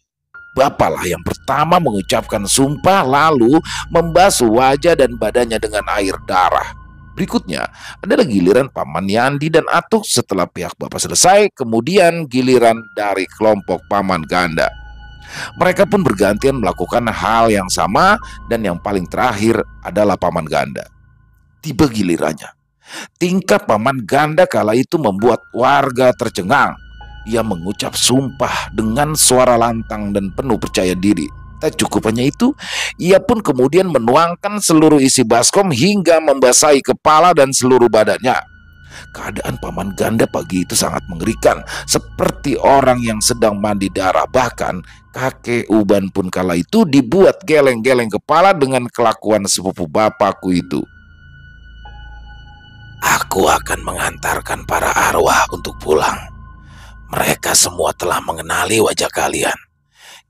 Bapaklah yang pertama mengucapkan sumpah lalu membasuh wajah dan badannya dengan air darah. Berikutnya adalah giliran Paman Yandi dan Atuk. Setelah pihak bapak selesai, kemudian giliran dari kelompok Paman Ganda. Mereka pun bergantian melakukan hal yang sama dan yang paling terakhir adalah Paman Ganda. Tiba gilirannya. Tingkah Paman Ganda kala itu membuat warga tercengang. Ia mengucap sumpah dengan suara lantang dan penuh percaya diri. Tak cukup hanya itu, ia pun kemudian menuangkan seluruh isi baskom hingga membasahi kepala dan seluruh badannya. Keadaan Paman Ganda pagi itu sangat mengerikan, seperti orang yang sedang mandi darah. Bahkan kakek Uban pun kala itu dibuat geleng-geleng kepala dengan kelakuan sepupu bapakku itu. Aku akan mengantarkan para arwah untuk pulang. Mereka semua telah mengenali wajah kalian.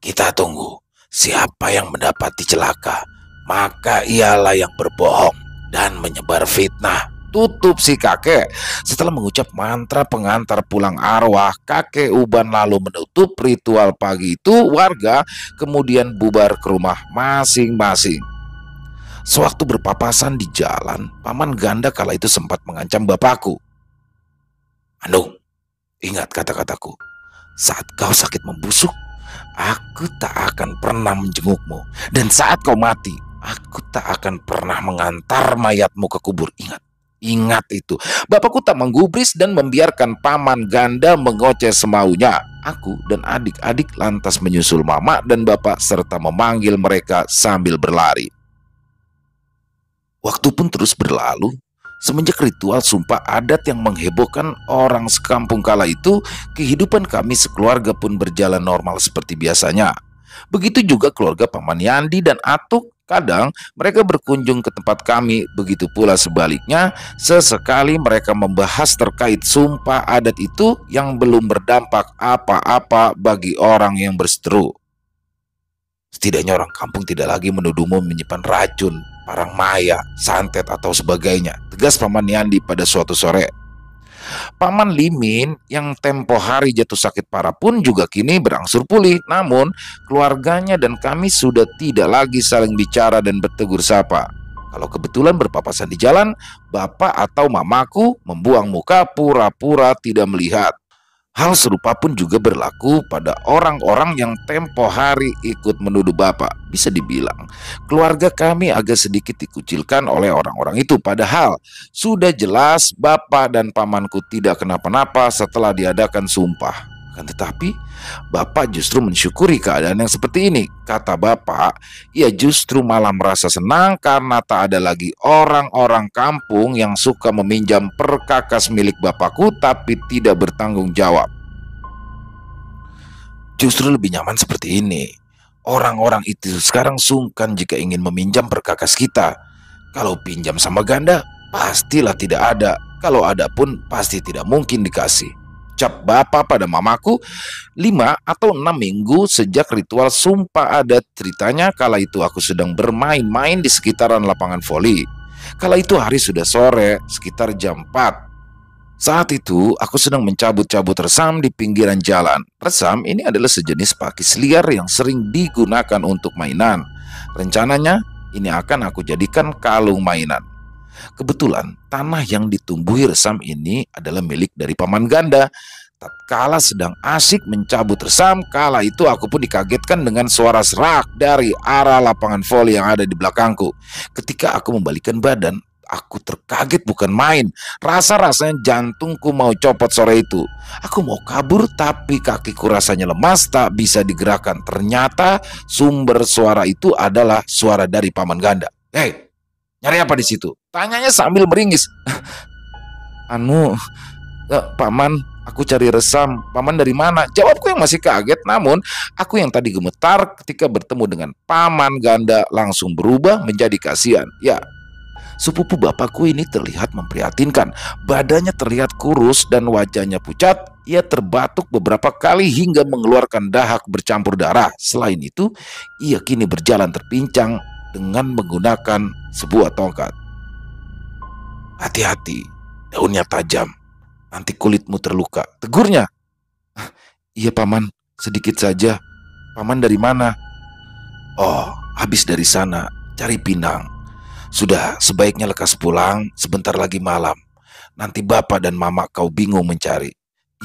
Kita tunggu. Siapa yang mendapati celaka, maka ialah yang berbohong dan menyebar fitnah. Tutup si kakek. Setelah mengucap mantra pengantar pulang arwah, kakek Uban lalu menutup ritual pagi itu. Warga kemudian bubar ke rumah masing-masing. Sewaktu berpapasan di jalan, Paman Ganda kala itu sempat mengancam bapakku. Andung, ingat kata-kataku. Saat kau sakit membusuk, aku tak akan pernah menjengukmu. Dan saat kau mati, aku tak akan pernah mengantar mayatmu ke kubur. Ingat itu. Bapakku tak menggubris dan membiarkan Paman Ganda mengoceh semaunya. Aku dan adik-adik lantas menyusul mama dan bapak serta memanggil mereka sambil berlari. Waktu pun terus berlalu. Semenjak ritual sumpah adat yang menghebohkan orang sekampung kala itu, kehidupan kami sekeluarga pun berjalan normal seperti biasanya. Begitu juga keluarga Paman Yandi dan Atuk. Kadang mereka berkunjung ke tempat kami, begitu pula sebaliknya. Sesekali mereka membahas terkait sumpah adat itu yang belum berdampak apa-apa bagi orang yang berseteru. Setidaknya orang kampung tidak lagi menuduhmu menyimpan racun, parang maya, santet atau sebagainya, tegas Paman Yandi pada suatu sore. Paman Limin yang tempo hari jatuh sakit parah pun juga kini berangsur pulih. Namun keluarganya dan kami sudah tidak lagi saling bicara dan bertegur sapa. Kalau kebetulan berpapasan di jalan, bapak atau mamaku membuang muka pura-pura tidak melihat. Hal serupa pun juga berlaku pada orang-orang yang tempo hari ikut menuduh bapak. Bisa dibilang, keluarga kami agak sedikit dikucilkan oleh orang-orang itu. Padahal sudah jelas bapak dan pamanku tidak kenapa-napa setelah diadakan sumpah. Akan tetapi, bapak justru mensyukuri keadaan yang seperti ini. Kata bapak, ia justru malah merasa senang karena tak ada lagi orang-orang kampung yang suka meminjam perkakas milik bapakku tapi tidak bertanggung jawab. Justru lebih nyaman seperti ini. Orang-orang itu sekarang sungkan jika ingin meminjam perkakas kita. Kalau pinjam sama Ganda, pastilah tidak ada. Kalau ada pun pasti tidak mungkin dikasih. Cap bapak pada mamaku 5 atau 6 minggu sejak ritual sumpah adat. Ceritanya kala itu aku sedang bermain-main di sekitaran lapangan voli. Kala itu hari sudah sore, sekitar jam 4. Saat itu aku sedang mencabut-cabut resam di pinggiran jalan. Resam ini adalah sejenis pakis liar yang sering digunakan untuk mainan. Rencananya ini akan aku jadikan kalung mainan. Kebetulan tanah yang ditumbuhi resam ini adalah milik dari Paman Ganda. Tatkala sedang asik mencabut resam, kala itu aku pun dikagetkan dengan suara serak dari arah lapangan voli yang ada di belakangku. Ketika aku membalikkan badan, aku terkaget bukan main. Rasa-rasanya jantungku mau copot sore itu. Aku mau kabur tapi kakiku rasanya lemas, tak bisa digerakkan. Ternyata sumber suara itu adalah suara dari Paman Ganda. Hei, nyari apa di situ? Tanyanya sambil meringis. Paman, aku cari resam. Paman dari mana? Jawabku yang masih kaget. Namun aku yang tadi gemetar ketika bertemu dengan Paman Ganda langsung berubah menjadi kasihan. Ya, sepupu bapakku ini terlihat memprihatinkan. Badannya terlihat kurus dan wajahnya pucat. Ia terbatuk beberapa kali hingga mengeluarkan dahak bercampur darah. Selain itu, ia kini berjalan terpincang dengan menggunakan sebuah tongkat. Hati-hati, Daunnya tajam, nanti kulitmu terluka, tegurnya. Iya paman, sedikit saja. Paman dari mana? Oh, habis dari sana, cari pinang. Sudah, sebaiknya lekas pulang, sebentar lagi malam. Nanti bapak dan mama kau bingung mencari.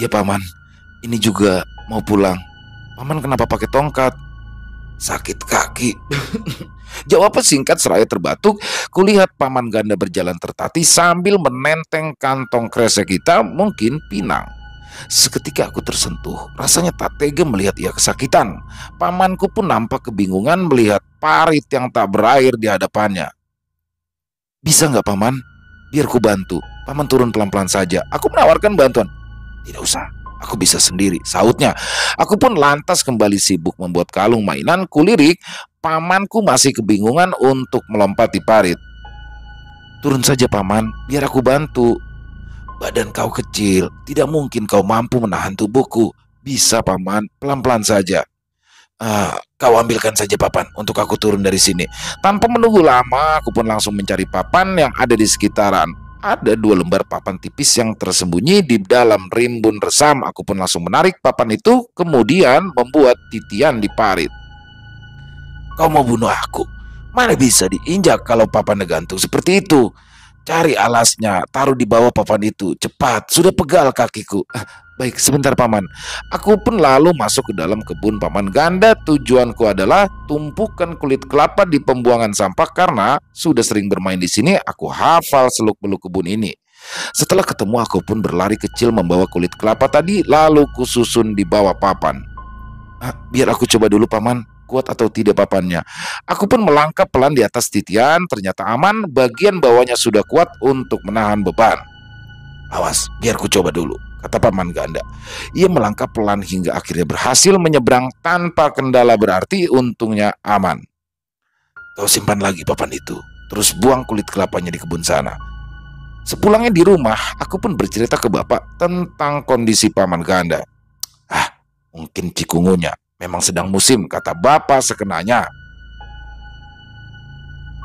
Iya paman, ini juga mau pulang. Paman kenapa pakai tongkat? Sakit kaki. Jawab singkat seraya terbatuk. Kulihat paman ganda berjalan tertatih sambil menenteng kantong kresek hitam, mungkin pinang. Seketika aku tersentuh, rasanya tak tega melihat ia kesakitan. Pamanku pun nampak kebingungan melihat parit yang tak berair di hadapannya. Bisa nggak paman? Biar ku bantu. Paman turun pelan-pelan saja. Aku menawarkan bantuan. Tidak usah, aku bisa sendiri, sahutnya. Aku pun lantas kembali sibuk membuat kalung mainan. Kulirik, pamanku masih kebingungan untuk melompati parit. Turun saja paman, biar aku bantu. Badan kau kecil, tidak mungkin kau mampu menahan tubuhku. Bisa paman, pelan-pelan saja. Kau ambilkan saja papan untuk aku turun dari sini. Tanpa menunggu lama, aku pun langsung mencari papan yang ada di sekitaran. Ada 2 lembar papan tipis yang tersembunyi di dalam rimbun resam. Aku pun langsung menarik papan itu, kemudian membuat titian di parit. Kau mau bunuh aku? Mana bisa diinjak kalau papan gantung seperti itu? Cari alasnya, taruh di bawah papan itu. Cepat, sudah pegal kakiku. Baik, sebentar paman. Aku pun lalu masuk ke dalam kebun paman ganda. Tujuanku adalah tumpukan kulit kelapa di pembuangan sampah karena sudah sering bermain di sini. Aku hafal seluk-beluk kebun ini. Setelah ketemu, aku pun berlari kecil membawa kulit kelapa tadi, lalu kususun di bawah papan. Biar aku coba dulu paman, kuat atau tidak papannya. Aku pun melangkah pelan di atas titian, ternyata aman, bagian bawahnya sudah kuat untuk menahan beban. Awas, biar ku coba dulu, kata paman ganda. Ia melangkah pelan hingga akhirnya berhasil menyeberang tanpa kendala, berarti untungnya aman. Kau simpan lagi papan itu, terus buang kulit kelapanya di kebun sana. Sepulangnya di rumah, aku pun bercerita ke bapak tentang kondisi paman ganda. Mungkin cikungunya memang sedang musim, kata bapak sekenanya.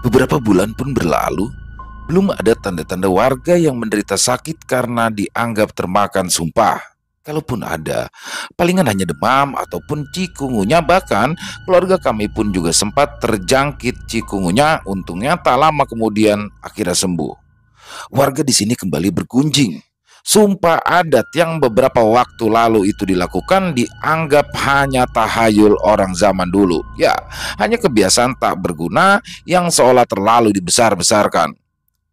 Beberapa bulan pun berlalu, belum ada tanda-tanda warga yang menderita sakit karena dianggap termakan sumpah. Kalaupun ada, palingan hanya demam ataupun cikungunya. Bahkan keluarga kami pun juga sempat terjangkit cikungunya. Untungnya tak lama kemudian akhirnya sembuh. Warga di sini kembali bergunjing. Sumpah adat yang beberapa waktu lalu itu dilakukan dianggap hanya tahayul orang zaman dulu. Ya, hanya kebiasaan tak berguna yang seolah terlalu dibesar-besarkan.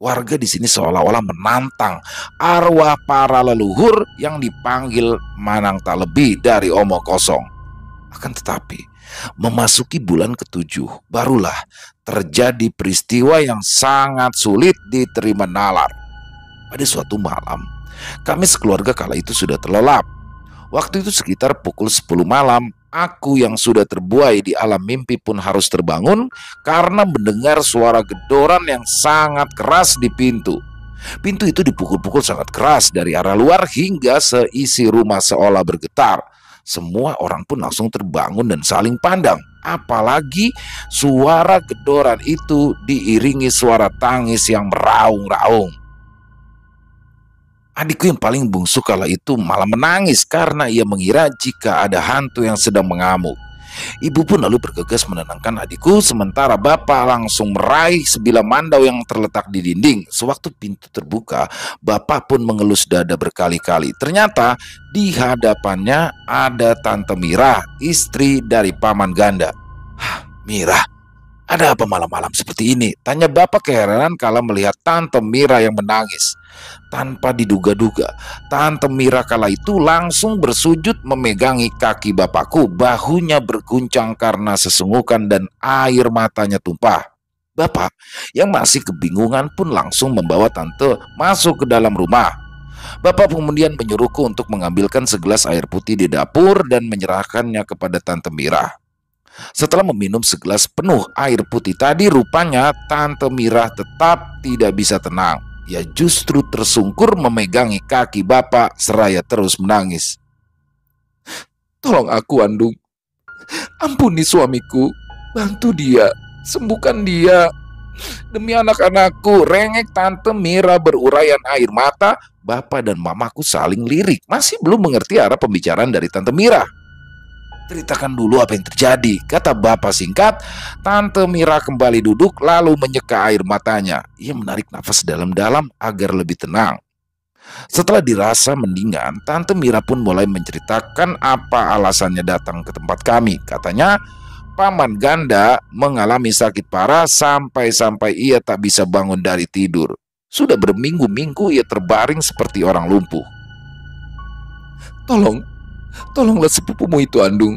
Warga di sini seolah-olah menantang arwah para leluhur yang dipanggil manang tak lebih dari omong kosong. Akan tetapi, memasuki bulan ke-7, barulah terjadi peristiwa yang sangat sulit diterima nalar. Pada suatu malam, kami sekeluarga kala itu sudah terlelap. Waktu itu sekitar pukul 10 malam. Aku yang sudah terbuai di alam mimpi pun harus terbangun karena mendengar suara gedoran yang sangat keras di pintu. Pintu itu dipukul-pukul sangat keras dari arah luar hingga seisi rumah seolah bergetar. Semua orang pun langsung terbangun dan saling pandang. Apalagi suara gedoran itu diiringi suara tangis yang meraung-raung. Adikku yang paling bungsu kala itu malah menangis karena ia mengira jika ada hantu yang sedang mengamuk. Ibu pun lalu bergegas menenangkan adikku, sementara bapak langsung meraih sebilah mandau yang terletak di dinding. Sewaktu pintu terbuka, bapak pun mengelus dada berkali-kali. Ternyata di hadapannya ada Tante Mira, istri dari paman ganda. Mira, ada apa malam-malam seperti ini? Tanya bapak keheranan kala melihat Tante Mira yang menangis. Tanpa diduga-duga, Tante Mira kala itu langsung bersujud memegangi kaki bapakku. Bahunya berguncang karena sesungukan dan air matanya tumpah. Bapak yang masih kebingungan pun langsung membawa tante masuk ke dalam rumah. Bapak kemudian menyuruhku untuk mengambilkan segelas air putih di dapur dan menyerahkannya kepada Tante Mira. Setelah meminum segelas penuh air putih tadi, rupanya Tante Mira tetap tidak bisa tenang. Ia justru tersungkur memegangi kaki bapak seraya terus menangis. Tolong aku, Andung. Ampuni suamiku. Bantu dia. Sembuhkan dia. Demi anak-anakku, rengek Tante Mira berurayan air mata. Bapak dan mamaku saling lirik, masih belum mengerti arah pembicaraan dari Tante Mira. Ceritakan dulu apa yang terjadi, kata bapak singkat. Tante Mira kembali duduk lalu menyeka air matanya. Ia menarik nafas dalam-dalam agar lebih tenang. Setelah dirasa mendingan, Tante Mira pun mulai menceritakan apa alasannya datang ke tempat kami. Katanya, Paman Ganda mengalami sakit parah sampai-sampai ia tak bisa bangun dari tidur. Sudah berminggu-minggu ia terbaring seperti orang lumpuh. Tolonglah sepupumu itu, Andung.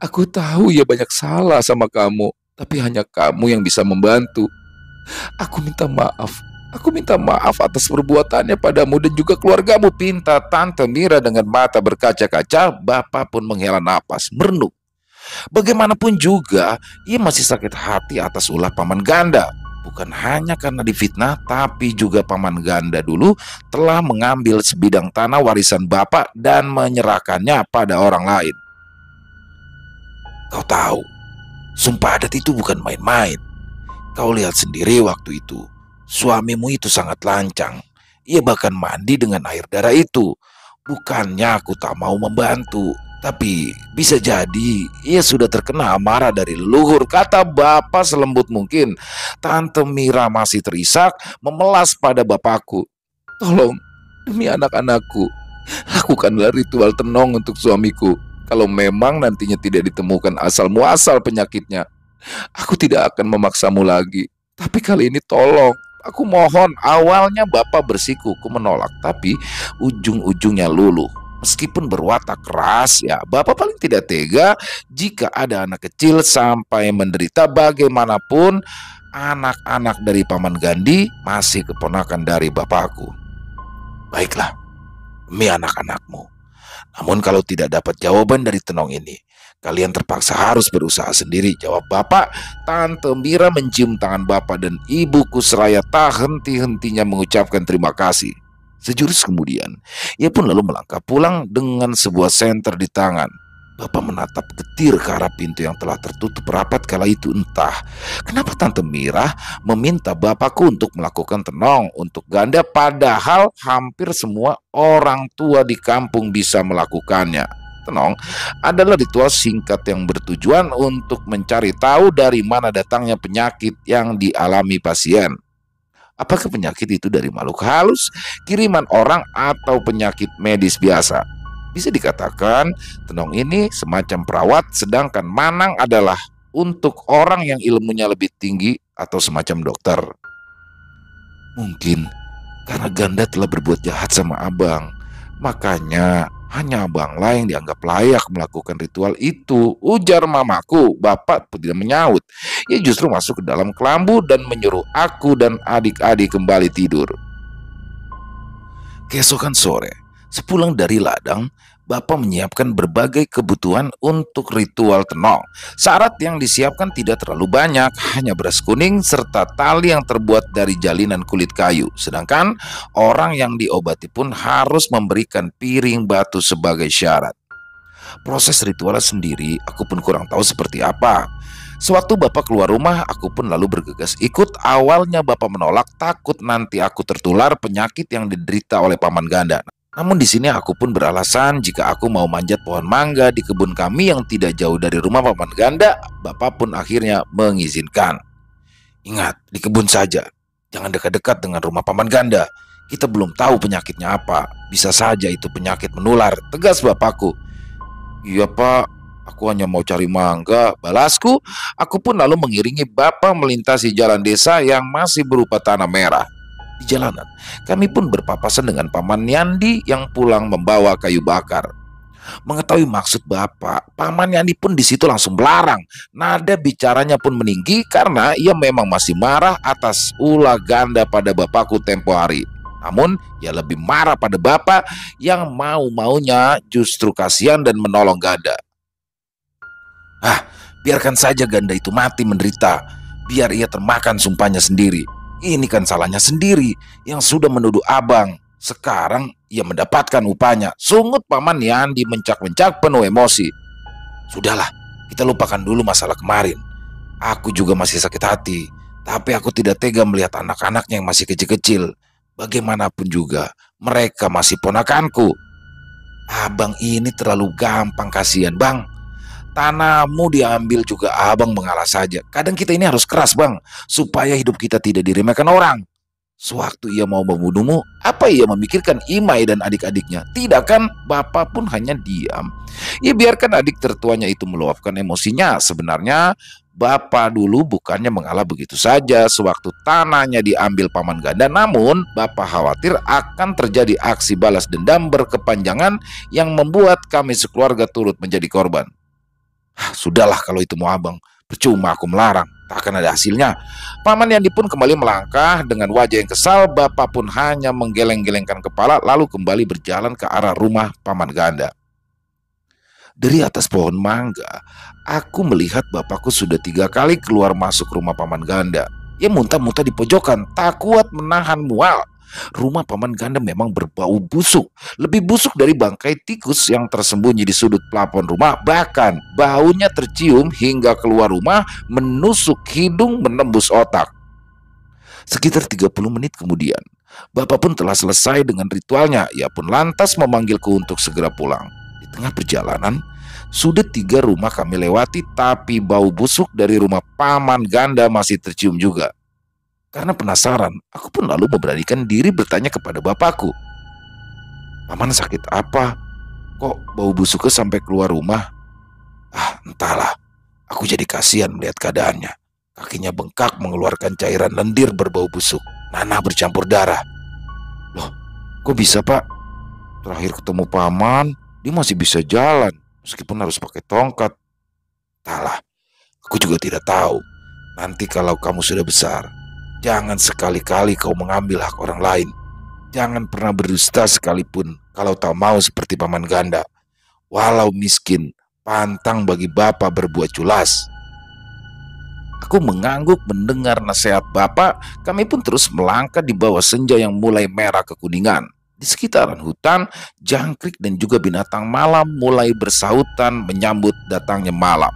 Aku tahu ia banyak salah sama kamu, tapi hanya kamu yang bisa membantu. Aku minta maaf. Aku minta maaf atas perbuatannya padamu dan juga keluargamu, pinta Tante Mira dengan mata berkaca-kaca. Bapak pun menghela napas, merenung. Bagaimanapun juga, ia masih sakit hati atas ulah Paman Ganda. Bukan hanya karena difitnah, tapi juga Paman Ganda dulu telah mengambil sebidang tanah warisan bapak dan menyerahkannya pada orang lain. Kau tahu, sumpah adat itu bukan main-main. Kau lihat sendiri waktu itu, suamimu itu sangat lancang. Ia bahkan mandi dengan air darah itu. Bukannya aku tak mau membantu, tapi bisa jadi ia sudah terkena amarah dari leluhur, kata bapak selembut mungkin. Tante Mira masih terisak memelas pada bapakku. Tolong, demi anak-anakku, lakukanlah ritual tenong untuk suamiku. Kalau memang nantinya tidak ditemukan asal muasal penyakitnya, aku tidak akan memaksamu lagi. Tapi kali ini tolong, aku mohon. Awalnya bapak bersikuku menolak, tapi ujung-ujungnya luluh. Meskipun berwatak keras, ya bapak paling tidak tega jika ada anak kecil sampai menderita. Bagaimanapun, anak-anak dari Paman Gandi masih keponakan dari bapakku. Baiklah, demi anak-anakmu. Namun kalau tidak dapat jawaban dari tenong ini, kalian terpaksa harus berusaha sendiri, jawab bapak. Tante Mira mencium tangan bapak dan ibuku seraya tak henti-hentinya mengucapkan terima kasih. Sejurus kemudian, ia pun lalu melangkah pulang dengan sebuah senter di tangan. Bapak menatap getir ke arah pintu yang telah tertutup rapat kala itu. Entah kenapa Tante Mira meminta bapakku untuk melakukan tenong untuk Ganda, padahal hampir semua orang tua di kampung bisa melakukannya. Tenong adalah ritual singkat yang bertujuan untuk mencari tahu dari mana datangnya penyakit yang dialami pasien. Apakah penyakit itu dari makhluk halus, kiriman orang, atau penyakit medis biasa? Bisa dikatakan tenong ini semacam perawat, sedangkan manang adalah untuk orang yang ilmunya lebih tinggi atau semacam dokter. Mungkin karena Ganda telah berbuat jahat sama abang, makanya hanya abanglah yang dianggap layak melakukan ritual itu, ujar mamaku. Bapak tidak menyaut. Ia justru masuk ke dalam kelambu dan menyuruh aku dan adik-adik kembali tidur. Keesokan sore, sepulang dari ladang, bapak menyiapkan berbagai kebutuhan untuk ritual tenong. Syarat yang disiapkan tidak terlalu banyak, hanya beras kuning serta tali yang terbuat dari jalinan kulit kayu. Sedangkan orang yang diobati pun harus memberikan piring batu sebagai syarat. Proses ritualnya sendiri aku pun kurang tahu seperti apa. Sewaktu bapak keluar rumah, aku pun lalu bergegas ikut. Awalnya bapak menolak, takut nanti aku tertular penyakit yang diderita oleh Paman Ganda. Namun di sini aku pun beralasan jika aku mau manjat pohon mangga di kebun kami yang tidak jauh dari rumah Paman Ganda. Bapak pun akhirnya mengizinkan. Ingat, di kebun saja, jangan dekat-dekat dengan rumah Paman Ganda. Kita belum tahu penyakitnya apa. Bisa saja itu penyakit menular, tegas bapakku. Iya pak, aku hanya mau cari mangga, balasku. Aku pun lalu mengiringi bapak melintasi jalan desa yang masih berupa tanah merah. Di jalanan, kami pun berpapasan dengan Paman Yandi yang pulang membawa kayu bakar. Mengetahui maksud bapak, Paman Yandi pun di situ langsung melarang. Nada bicaranya pun meninggi karena ia memang masih marah atas ulah Ganda pada bapakku tempo hari. Namun ia lebih marah pada bapak yang mau-maunya justru kasihan dan menolong Ganda. Biarkan saja Ganda itu mati menderita, biar ia termakan sumpahnya sendiri. Ini kan salahnya sendiri yang sudah menuduh abang. Sekarang ia mendapatkan upahnya, sungut Paman Yandi mencak-mencak penuh emosi. Sudahlah, kita lupakan dulu masalah kemarin. Aku juga masih sakit hati, tapi aku tidak tega melihat anak-anaknya yang masih kecil-kecil. Bagaimanapun juga, mereka masih ponakanku. Abang ini terlalu gampang, kasihan bang. Tanahmu diambil juga abang mengalah saja. Kadang kita ini harus keras bang, supaya hidup kita tidak diremehkan orang. Sewaktu ia mau membunuhmu, apa ia memikirkan Imai dan adik-adiknya? Tidak kan? Bapak pun hanya diam. Ia biarkan adik tertuanya itu meluapkan emosinya. Sebenarnya Bapak dulu bukannya mengalah begitu saja sewaktu tanahnya diambil paman ganda. Namun Bapak khawatir akan terjadi aksi balas dendam berkepanjangan yang membuat kami sekeluarga turut menjadi korban. Sudahlah kalau itu mau abang, percuma aku melarang, tak akan ada hasilnya. Paman Yandi pun kembali melangkah dengan wajah yang kesal. Bapak pun hanya menggeleng-gelengkan kepala lalu kembali berjalan ke arah rumah paman ganda. Dari atas pohon mangga, aku melihat bapakku sudah 3 kali keluar masuk rumah paman ganda. Ia muntah-muntah di pojokan, tak kuat menahan mual. Rumah paman ganda memang berbau busuk, lebih busuk dari bangkai tikus yang tersembunyi di sudut plafon rumah. Bahkan baunya tercium hingga keluar rumah, menusuk hidung, menembus otak. Sekitar 30 menit kemudian, Bapak pun telah selesai dengan ritualnya. Ia pun lantas memanggilku untuk segera pulang. Di tengah perjalanan, sudah 3 rumah kami lewati, tapi bau busuk dari rumah paman ganda masih tercium juga. Karena penasaran, aku pun lalu memberanikan diri bertanya kepada bapakku. Paman sakit apa? Kok bau busuknya sampai keluar rumah? Entahlah. Aku jadi kasihan melihat keadaannya. Kakinya bengkak mengeluarkan cairan lendir berbau busuk. Nanah bercampur darah. Loh, kok bisa pak? Terakhir ketemu paman, dia masih bisa jalan. Meskipun harus pakai tongkat. Entahlah, aku juga tidak tahu. Nanti kalau kamu sudah besar, jangan sekali-kali kau mengambil hak orang lain. Jangan pernah berdusta sekalipun kalau tak mau seperti paman ganda. Walau miskin, pantang bagi bapak berbuat culas. Aku mengangguk mendengar nasihat bapak. Kami pun terus melangkah di bawah senja yang mulai merah kekuningan. Di sekitaran hutan, jangkrik dan juga binatang malam mulai bersahutan menyambut datangnya malam.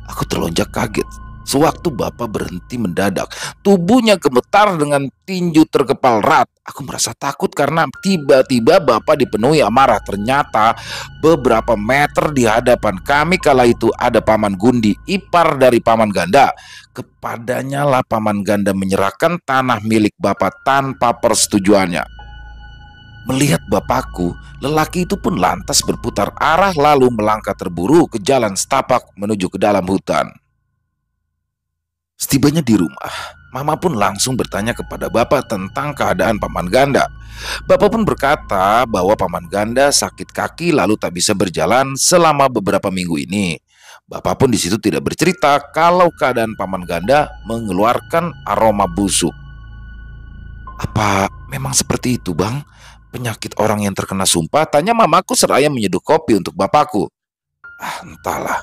Aku terlonjak kaget sewaktu bapak berhenti mendadak. Tubuhnya gemetar dengan tinju terkepal erat. Aku merasa takut karena tiba-tiba bapak dipenuhi amarah. Ternyata beberapa meter di hadapan kami kala itu ada paman Gundi, ipar dari paman ganda. Kepadanya lah paman ganda menyerahkan tanah milik bapak tanpa persetujuannya. Melihat bapakku, lelaki itu pun lantas berputar arah lalu melangkah terburu ke jalan setapak menuju ke dalam hutan. Setibanya di rumah, mama pun langsung bertanya kepada bapak tentang keadaan paman ganda. Bapak pun berkata bahwa paman ganda sakit kaki lalu tak bisa berjalan selama beberapa minggu ini. Bapak pun di situ tidak bercerita kalau keadaan paman ganda mengeluarkan aroma busuk. Apa memang seperti itu bang? Penyakit orang yang terkena sumpah? Tanya mamaku seraya menyeduh kopi untuk bapakku. Entahlah,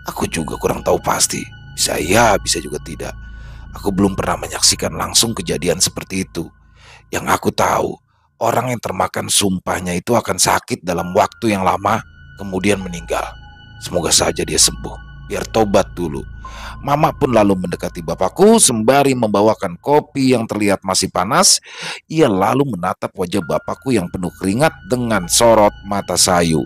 aku juga kurang tahu pasti. Bisa iya, bisa juga tidak. Aku belum pernah menyaksikan langsung kejadian seperti itu. Yang aku tahu, orang yang termakan sumpahnya itu akan sakit dalam waktu yang lama, kemudian meninggal. Semoga saja dia sembuh, biar tobat dulu. Mama pun lalu mendekati bapakku sembari membawakan kopi yang terlihat masih panas. Ia lalu menatap wajah bapakku yang penuh keringat dengan sorot mata sayu.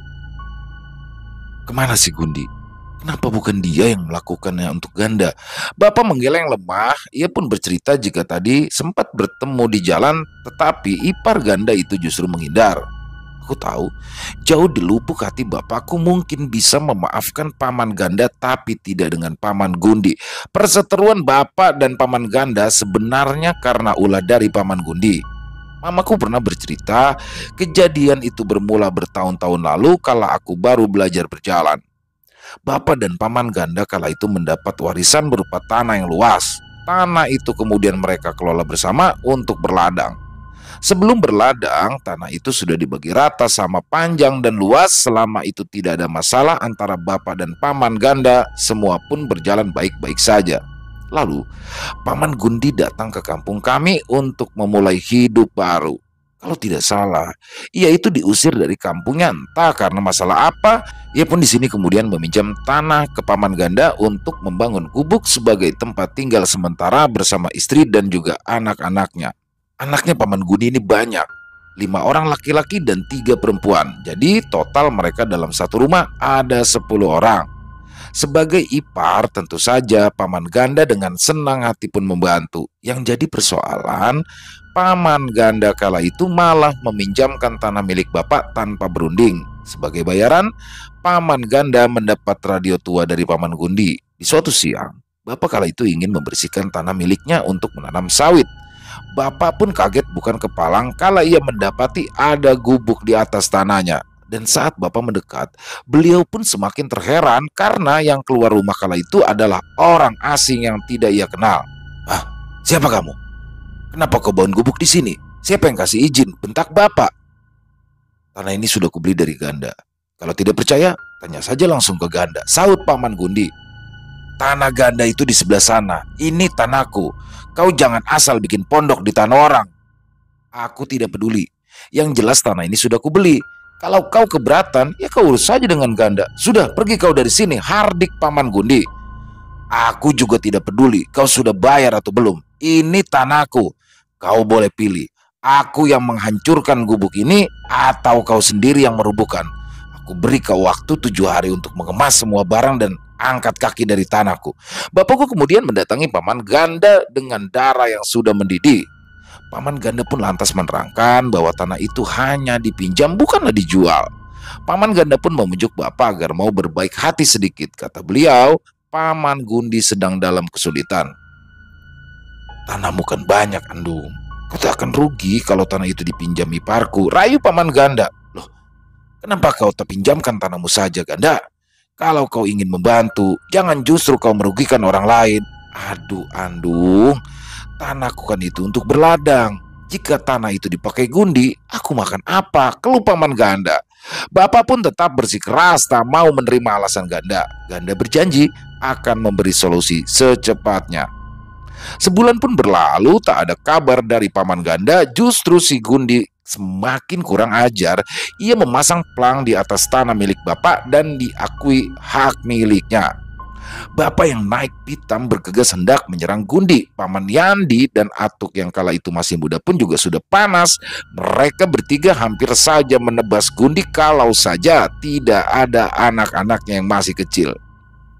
Kemana si Gundi? Kenapa bukan dia yang melakukannya untuk ganda? Bapak menggeleng lemah. Ia pun bercerita jika tadi sempat bertemu di jalan, tetapi ipar ganda itu justru menghindar. Aku tahu, jauh di lubuk hati bapakku mungkin bisa memaafkan paman ganda, tapi tidak dengan paman Gundi. Perseteruan bapak dan paman ganda sebenarnya karena ulah dari paman Gundi. Mamaku pernah bercerita, kejadian itu bermula bertahun-tahun lalu kala aku baru belajar berjalan. Bapak dan paman ganda kala itu mendapat warisan berupa tanah yang luas. Tanah itu kemudian mereka kelola bersama untuk berladang. Sebelum berladang, tanah itu sudah dibagi rata sama panjang dan luas. Selama itu tidak ada masalah antara bapak dan paman ganda, semua pun berjalan baik-baik saja. Lalu, paman Gundi datang ke kampung kami untuk memulai hidup baru. Kalau tidak salah, ia itu diusir dari kampungnya entah karena masalah apa. Ia pun di sini kemudian meminjam tanah ke paman ganda untuk membangun gubuk sebagai tempat tinggal sementara bersama istri dan juga anak-anaknya. Anaknya paman Guni ini banyak, 5 orang laki-laki dan 3 perempuan. Jadi total mereka dalam satu rumah ada 10 orang. Sebagai ipar tentu saja paman ganda dengan senang hati pun membantu. Yang jadi persoalan, paman ganda kala itu malah meminjamkan tanah milik bapak tanpa berunding. Sebagai bayaran, paman ganda mendapat radio tua dari paman Gundi. Di suatu siang, bapak kala itu ingin membersihkan tanah miliknya untuk menanam sawit. Bapak pun kaget bukan kepalang kala ia mendapati ada gubuk di atas tanahnya. Dan saat bapak mendekat, beliau pun semakin terheran karena yang keluar rumah kala itu adalah orang asing yang tidak ia kenal. "Ah, siapa kamu? Kenapa kau bangun gubuk di sini? Siapa yang kasih izin?" bentak bapak. "Tanah ini sudah kubeli dari ganda. Kalau tidak percaya, tanya saja langsung ke ganda," sahut paman Gundi. "Tanah ganda itu di sebelah sana. Ini tanahku. Kau jangan asal bikin pondok di tanah orang." "Aku tidak peduli. Yang jelas tanah ini sudah kubeli. Kalau kau keberatan, ya kau urus saja dengan ganda. Sudah, pergi kau dari sini," hardik paman Gundi. "Aku juga tidak peduli kau sudah bayar atau belum. Ini tanahku. Kau boleh pilih. Aku yang menghancurkan gubuk ini atau kau sendiri yang merubuhkan. Aku beri kau waktu 7 hari untuk mengemas semua barang dan angkat kaki dari tanahku." Bapakku kemudian mendatangi paman ganda dengan darah yang sudah mendidih. Paman ganda pun lantas menerangkan bahwa tanah itu hanya dipinjam, bukanlah dijual. Paman ganda pun memujuk bapak agar mau berbaik hati sedikit. Kata beliau, paman Gundi sedang dalam kesulitan. "Tanahmu kan banyak, Andung. Kau tak akan rugi kalau tanah itu dipinjam iparku," rayu paman ganda. "Loh, kenapa kau tak pinjamkan tanahmu saja, ganda? Kalau kau ingin membantu, jangan justru kau merugikan orang lain." "Aduh, Andung, tanahku kan itu untuk berladang. Jika tanah itu dipakai Gundi, aku makan apa?" keluh paman ganda. Bapak pun tetap bersikeras tak mau menerima alasan ganda. Ganda berjanji akan memberi solusi secepatnya. Sebulan pun berlalu, tak ada kabar dari paman ganda. Justru si Gundi semakin kurang ajar. Ia memasang plang di atas tanah milik bapak dan diakui hak miliknya. Bapak yang naik pitam bergegas hendak menyerang Gundi. Paman Yandi dan Atuk yang kala itu masih muda pun juga sudah panas. Mereka bertiga hampir saja menebas Gundi kalau saja tidak ada anak-anaknya yang masih kecil.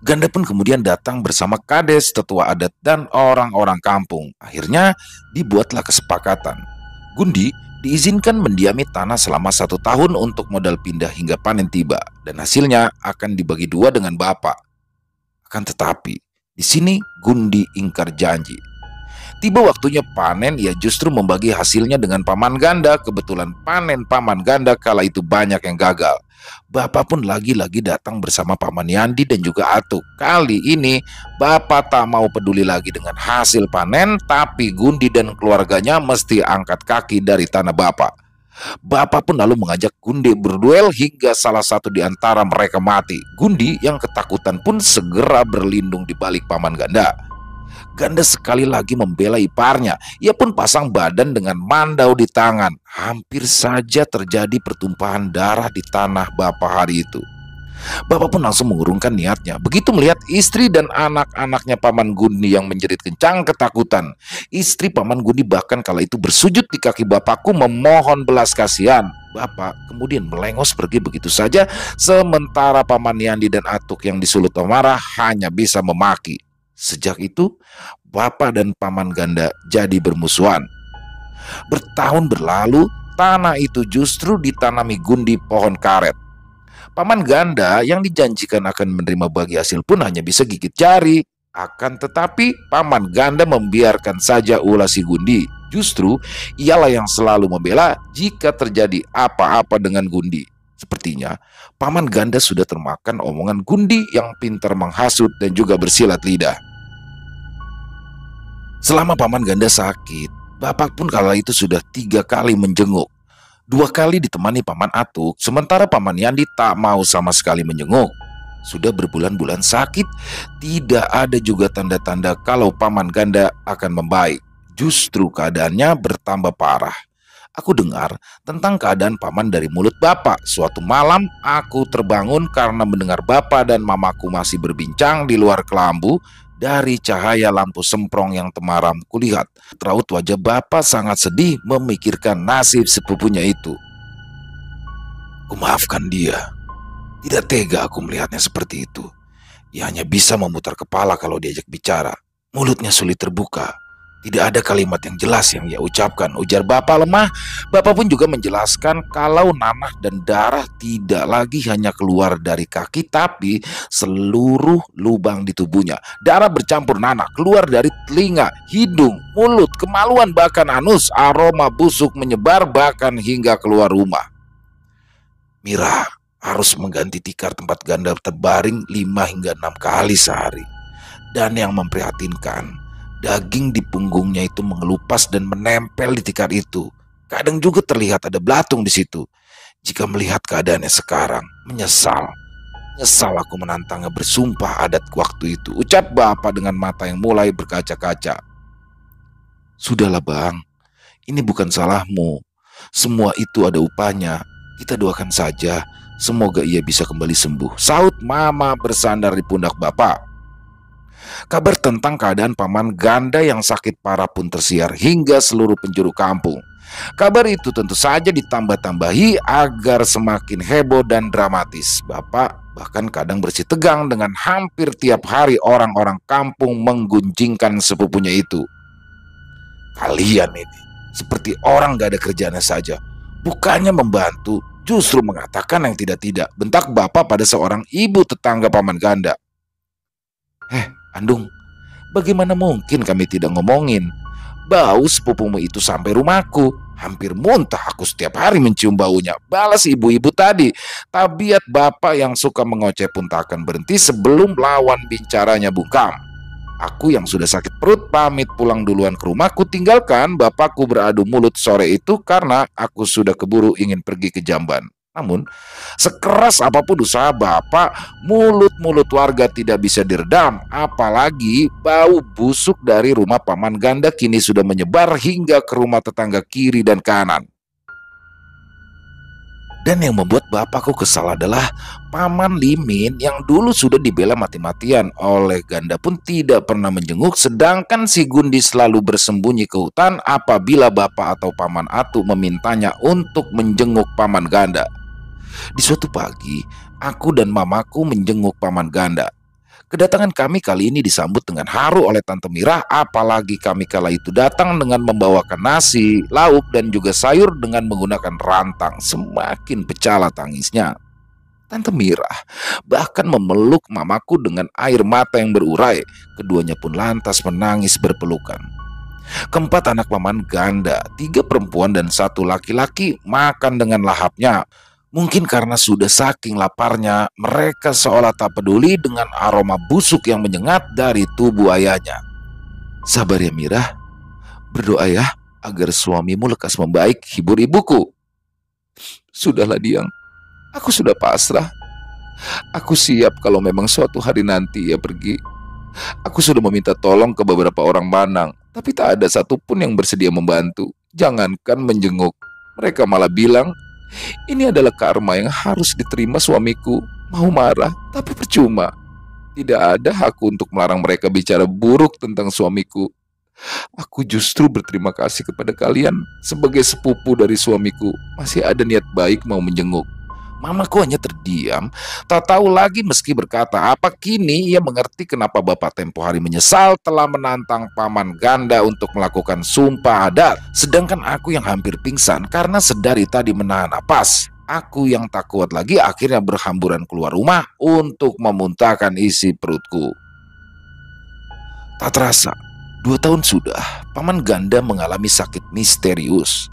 Ganda pun kemudian datang bersama kades, tetua adat, dan orang-orang kampung. Akhirnya dibuatlah kesepakatan. Gundi diizinkan mendiami tanah selama 1 tahun untuk modal pindah hingga panen tiba. Dan hasilnya akan dibagi 2 dengan bapak. Akan tetapi, di sini Gundi ingkar janji. Tiba waktunya panen, ia justru membagi hasilnya dengan paman ganda. Kebetulan panen paman ganda kala itu banyak yang gagal. Bapak pun lagi-lagi datang bersama paman Yandi dan juga Atuk. Kali ini, bapak tak mau peduli lagi dengan hasil panen, tapi Gundi dan keluarganya mesti angkat kaki dari tanah bapak. Bapak pun lalu mengajak Gundi berduel hingga salah satu di antara mereka mati. Gundi yang ketakutan pun segera berlindung di balik paman ganda. Ganda sekali lagi membela iparnya. Ia pun pasang badan dengan mandau di tangan. Hampir saja terjadi pertumpahan darah di tanah bapak hari itu. Bapak pun langsung mengurungkan niatnya. Begitu melihat istri dan anak-anaknya paman Gundi yang menjerit kencang ketakutan. Istri paman Gundi bahkan kala itu bersujud di kaki bapakku memohon belas kasihan. Bapak kemudian melengos pergi begitu saja, sementara paman Yandi dan Atuk yang disulut amarah hanya bisa memaki. Sejak itu, bapak dan paman ganda jadi bermusuhan. Bertahun berlalu, tanah itu justru ditanami Gundi pohon karet. Paman ganda yang dijanjikan akan menerima bagi hasil pun hanya bisa gigit jari. Akan tetapi paman ganda membiarkan saja ulah si Gundi. Justru ialah yang selalu membela jika terjadi apa-apa dengan Gundi. Sepertinya paman ganda sudah termakan omongan Gundi yang pintar menghasut dan juga bersilat lidah. Selama paman ganda sakit, bapak pun kala itu sudah 3 kali menjenguk. 2 kali ditemani paman Atuk, sementara paman Yandi tak mau sama sekali menjenguk. Sudah berbulan-bulan sakit, tidak ada juga tanda-tanda kalau paman ganda akan membaik. Justru keadaannya bertambah parah. Aku dengar tentang keadaan paman dari mulut bapak. Suatu malam aku terbangun karena mendengar bapak dan mamaku masih berbincang di luar kelambu. Dari cahaya lampu semprong yang temaram, kulihat raut wajah bapak sangat sedih memikirkan nasib sepupunya itu. Kumaafkan dia. Tidak tega aku melihatnya seperti itu. Ia hanya bisa memutar kepala kalau diajak bicara. Mulutnya sulit terbuka. Tidak ada kalimat yang jelas yang ia ucapkan. Ujar bapak lemah. Bapak pun juga menjelaskan kalau nanah dan darah tidak lagi hanya keluar dari kaki, tapi seluruh lubang di tubuhnya. Darah bercampur nanah keluar dari telinga, hidung, mulut, kemaluan, bahkan anus. Aroma busuk menyebar bahkan hingga keluar rumah. Mira harus mengganti tikar tempat ganda terbaring 5 hingga 6 kali sehari. Dan yang memprihatinkan, daging di punggungnya itu mengelupas dan menempel di tikar itu. Kadang juga terlihat ada belatung di situ. Jika melihat keadaannya sekarang, menyesal. Menyesal aku menantangnya bersumpah adat waktu itu. Ucap bapak dengan mata yang mulai berkaca-kaca. Sudahlah bang, ini bukan salahmu. Semua itu ada upahnya. Kita doakan saja, semoga ia bisa kembali sembuh. Saut mama bersandar di pundak bapak. Kabar tentang keadaan paman ganda yang sakit parah pun tersiar hingga seluruh penjuru kampung. Kabar itu tentu saja ditambah-tambahi agar semakin heboh dan dramatis. Bapak bahkan kadang bersih tegang dengan hampir tiap hari orang-orang kampung menggunjingkan sepupunya itu. Kalian ini seperti orang gak ada kerjaannya saja. Bukannya membantu, justru mengatakan yang tidak-tidak. Bentak bapak pada seorang ibu tetangga paman ganda. Andung, bagaimana mungkin kami tidak ngomongin? Bau sepupumu itu sampai rumahku. Hampir muntah aku setiap hari mencium baunya. Balas ibu-ibu tadi. Tabiat bapak yang suka mengoceh pun tak akan berhenti sebelum lawan bicaranya bungkam. Aku yang sudah sakit perut pamit pulang duluan ke rumahku, tinggalkan bapakku beradu mulut sore itu karena aku sudah keburu ingin pergi ke Jamban. Namun, sekeras apapun usaha bapak, mulut-mulut warga tidak bisa diredam. Apalagi bau busuk dari rumah paman ganda kini sudah menyebar hingga ke rumah tetangga kiri dan kanan. Dan yang membuat bapakku kesal adalah paman Limin yang dulu sudah dibela mati-matian oleh ganda pun tidak pernah menjenguk, sedangkan si Gundi selalu bersembunyi ke hutan apabila bapak atau paman Atu memintanya untuk menjenguk paman ganda. Di suatu pagi, aku dan mamaku menjenguk paman ganda. Kedatangan kami kali ini disambut dengan haru oleh Tante Mira, apalagi kami kala itu datang dengan membawakan nasi, lauk, dan juga sayur dengan menggunakan rantang. Semakin pecahlah tangisnya. Tante Mira bahkan memeluk mamaku dengan air mata yang berurai. Keduanya pun lantas menangis berpelukan. Keempat anak paman ganda, 3 perempuan dan 1 laki-laki, makan dengan lahapnya. Mungkin karena sudah saking laparnya, mereka seolah tak peduli dengan aroma busuk yang menyengat dari tubuh ayahnya. Sabar ya Mira, berdoa ya agar suamimu lekas membaik, hibur ibuku. Sudahlah Diang, aku sudah pasrah. Aku siap kalau memang suatu hari nanti ia pergi. Aku sudah meminta tolong ke beberapa orang Manang, tapi tak ada satupun yang bersedia membantu. Jangankan menjenguk, mereka malah bilang, ini adalah karma yang harus diterima suamiku. Mau marah, tapi percuma. Tidak ada hakku untuk melarang mereka bicara buruk tentang suamiku. Aku justru berterima kasih kepada kalian sebagai sepupu dari suamiku. Masih ada niat baik mau menjenguk. Mamaku hanya terdiam, tak tahu lagi meski berkata apa. Kini ia mengerti kenapa bapak tempo hari menyesal telah menantang paman ganda untuk melakukan sumpah adat. Sedangkan aku yang hampir pingsan karena sedari tadi menahan napas. Aku yang tak kuat lagi akhirnya berhamburan keluar rumah untuk memuntahkan isi perutku. Tak terasa, 2 tahun sudah paman ganda mengalami sakit misterius.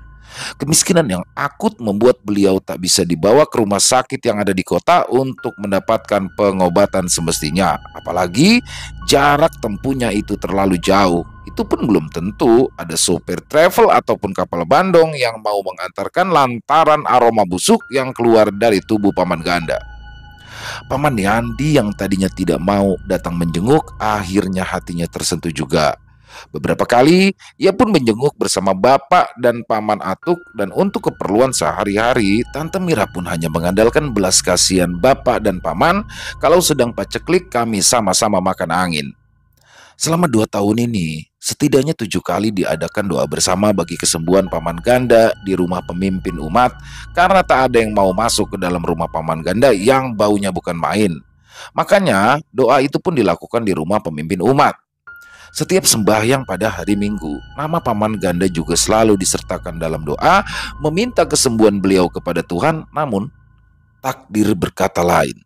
Kemiskinan yang akut membuat beliau tak bisa dibawa ke rumah sakit yang ada di kota untuk mendapatkan pengobatan semestinya. Apalagi jarak tempuhnya itu terlalu jauh. Itu pun belum tentu ada sopir travel ataupun kapal bandong yang mau mengantarkan lantaran aroma busuk yang keluar dari tubuh paman ganda. Paman Yandi yang tadinya tidak mau datang menjenguk, akhirnya hatinya tersentuh juga. Beberapa kali ia pun menjenguk bersama bapak dan paman Atuk, dan untuk keperluan sehari-hari Tante Mira pun hanya mengandalkan belas kasihan bapak dan paman. Kalau sedang paceklik kami sama-sama makan angin. Selama 2 tahun ini, setidaknya 7 kali diadakan doa bersama bagi kesembuhan paman ganda di rumah pemimpin umat, karena tak ada yang mau masuk ke dalam rumah paman ganda yang baunya bukan main. Makanya doa itu pun dilakukan di rumah pemimpin umat. Setiap sembahyang pada hari Minggu, nama paman ganda juga selalu disertakan dalam doa, meminta kesembuhan beliau kepada Tuhan. Namun takdir berkata lain.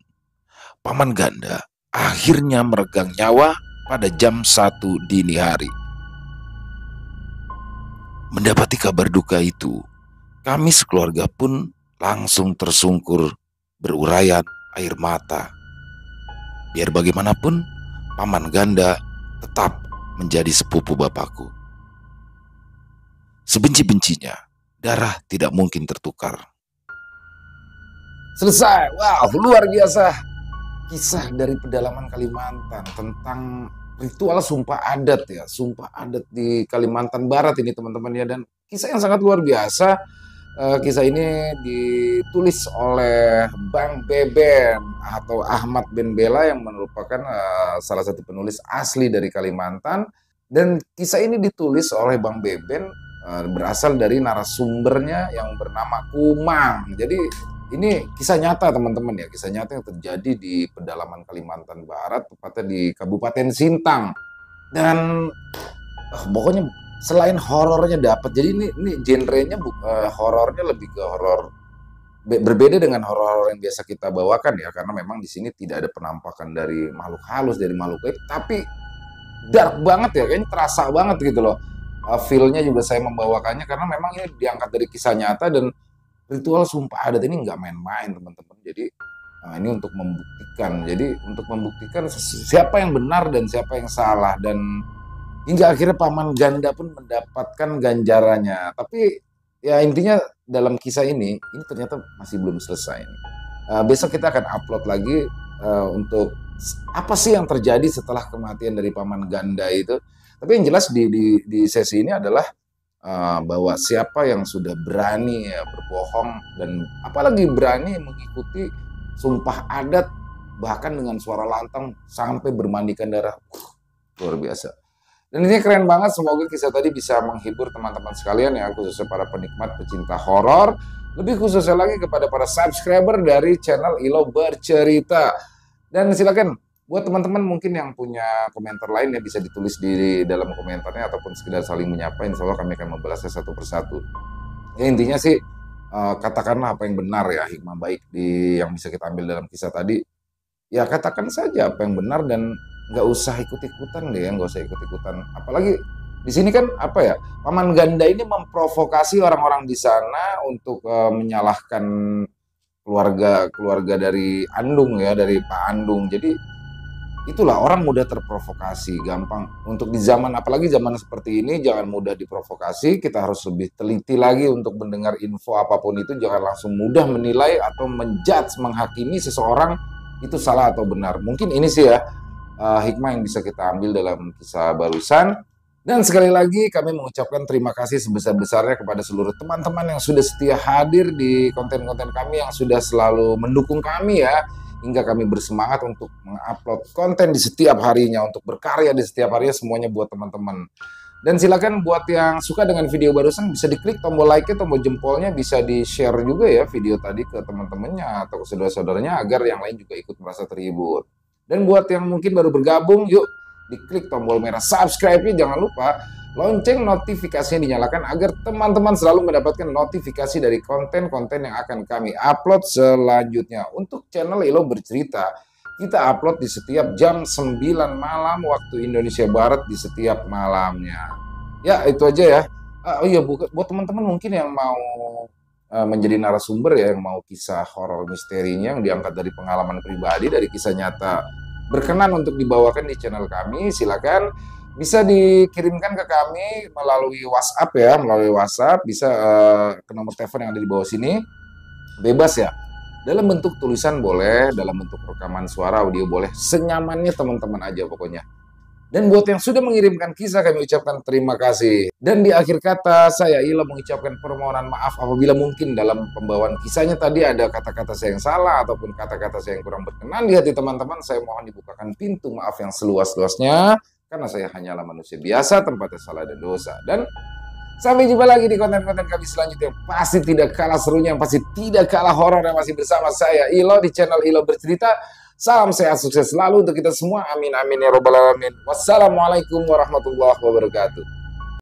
Paman ganda akhirnya meregang nyawa pada jam 1 dini hari. Mendapati kabar duka itu, kami sekeluarga pun langsung tersungkur berurayan air mata. Biar bagaimanapun, paman ganda tetap menjadi sepupu bapakku. Sebenci-bencinya, darah tidak mungkin tertukar. Selesai. Wow, luar biasa. Kisah dari pedalaman Kalimantan tentang ritual sumpah adat ya. Sumpah adat di Kalimantan Barat ini teman-teman ya. Dan kisah yang sangat luar biasa. Kisah ini ditulis oleh Bang Beben atau Ahmad Ben Bella yang merupakan salah satu penulis asli dari Kalimantan. Dan kisah ini ditulis oleh Bang Beben berasal dari narasumbernya yang bernama Kumang. Jadi ini kisah nyata teman-teman ya, kisah nyata yang terjadi di pedalaman Kalimantan Barat, tepatnya di Kabupaten Sintang. Dan pokoknya selain horornya dapat, jadi ini genrenya horornya lebih ke horor berbeda dengan horor yang biasa kita bawakan ya, karena memang di sini tidak ada penampakan dari makhluk halus, dari makhluk gaib, tapi dark banget ya, kayaknya terasa banget gitu loh. Feel-nya juga saya membawakannya karena memang ini diangkat dari kisah nyata, dan ritual sumpah adat ini nggak main-main teman-teman. Jadi ini untuk membuktikan siapa yang benar dan siapa yang salah, dan hingga akhirnya paman ganda pun mendapatkan ganjarannya. Tapi ya intinya dalam kisah ini ternyata masih belum selesai. Besok kita akan upload lagi untuk apa sih yang terjadi setelah kematian dari paman ganda itu. Tapi yang jelas di sesi ini adalah bahwa siapa yang sudah berani ya berbohong, dan apalagi berani mengikuti sumpah adat bahkan dengan suara lantang sampai bermandikan darah, luar biasa. Dan ini keren banget. Semoga kisah tadi bisa menghibur teman-teman sekalian ya, khususnya para penikmat pecinta horor, lebih khususnya lagi kepada para subscriber dari channel Ilo Bercerita. Dan silakan buat teman-teman mungkin yang punya komentar lain ya, bisa ditulis di dalam komentarnya ataupun sekedar saling menyapa. Insya Allah kami akan membalasnya satu persatu. Ya intinya sih katakanlah apa yang benar ya, hikmah baik yang bisa kita ambil dalam kisah tadi. Ya katakan saja apa yang benar dan nggak usah ikut-ikutan deh ya, nggak usah ikut-ikutan. Apalagi di sini kan apa ya, paman ganda ini memprovokasi orang-orang di sana untuk menyalahkan keluarga dari Andung ya, dari Pak Andung. Jadi itulah, orang mudah terprovokasi, gampang. Untuk di zaman, apalagi zaman seperti ini, jangan mudah diprovokasi. Kita harus lebih teliti lagi untuk mendengar info apapun itu. Jangan langsung mudah menilai atau menjudge, menghakimi seseorang itu salah atau benar. Mungkin ini sih ya hikmah yang bisa kita ambil dalam kisah barusan. Dan sekali lagi kami mengucapkan terima kasih sebesar-besarnya kepada seluruh teman-teman yang sudah setia hadir di konten-konten kami, yang sudah selalu mendukung kami ya, hingga kami bersemangat untuk mengupload konten di setiap harinya, untuk berkarya di setiap harinya, semuanya buat teman-teman. Dan silakan buat yang suka dengan video barusan bisa diklik tombol like-nya, tombol jempolnya, bisa di-share juga ya video tadi ke teman-temannya atau ke saudara-saudaranya agar yang lain juga ikut merasa terhibur. Dan buat yang mungkin baru bergabung, yuk diklik tombol merah subscribe-nya, jangan lupa lonceng notifikasinya dinyalakan agar teman-teman selalu mendapatkan notifikasi dari konten-konten yang akan kami upload selanjutnya. Untuk channel Ilo Bercerita, kita upload di setiap jam 9 malam waktu Indonesia Barat, di setiap malamnya. Ya itu aja ya. Oh iya, buat teman-teman mungkin yang mau menjadi narasumber ya, yang mau kisah horor misterinya yang diangkat dari pengalaman pribadi, dari kisah nyata, berkenan untuk dibawakan di channel kami, silakan bisa dikirimkan ke kami melalui WhatsApp ya, melalui WhatsApp bisa ke nomor telepon yang ada di bawah sini, bebas ya. Dalam bentuk tulisan boleh, dalam bentuk rekaman suara audio boleh, senyamannya teman-teman aja pokoknya. Dan buat yang sudah mengirimkan kisah, kami ucapkan terima kasih. Dan di akhir kata, saya Ila mengucapkan permohonan maaf apabila mungkin dalam pembawaan kisahnya tadi ada kata-kata saya yang salah ataupun kata-kata saya yang kurang berkenan di hati teman-teman. Saya mohon dibukakan pintu maaf yang seluas-luasnya, karena saya hanyalah manusia biasa, tempatnya salah dan dosa. Dan sampai jumpa lagi di konten-konten kami selanjutnya. Pasti tidak kalah serunya, pasti tidak kalah horor, yang masih bersama saya Ilo di channel Ilo Bercerita. Salam sehat sukses selalu untuk kita semua. Amin amin ya robbal alamin. Wassalamualaikum warahmatullahi wabarakatuh.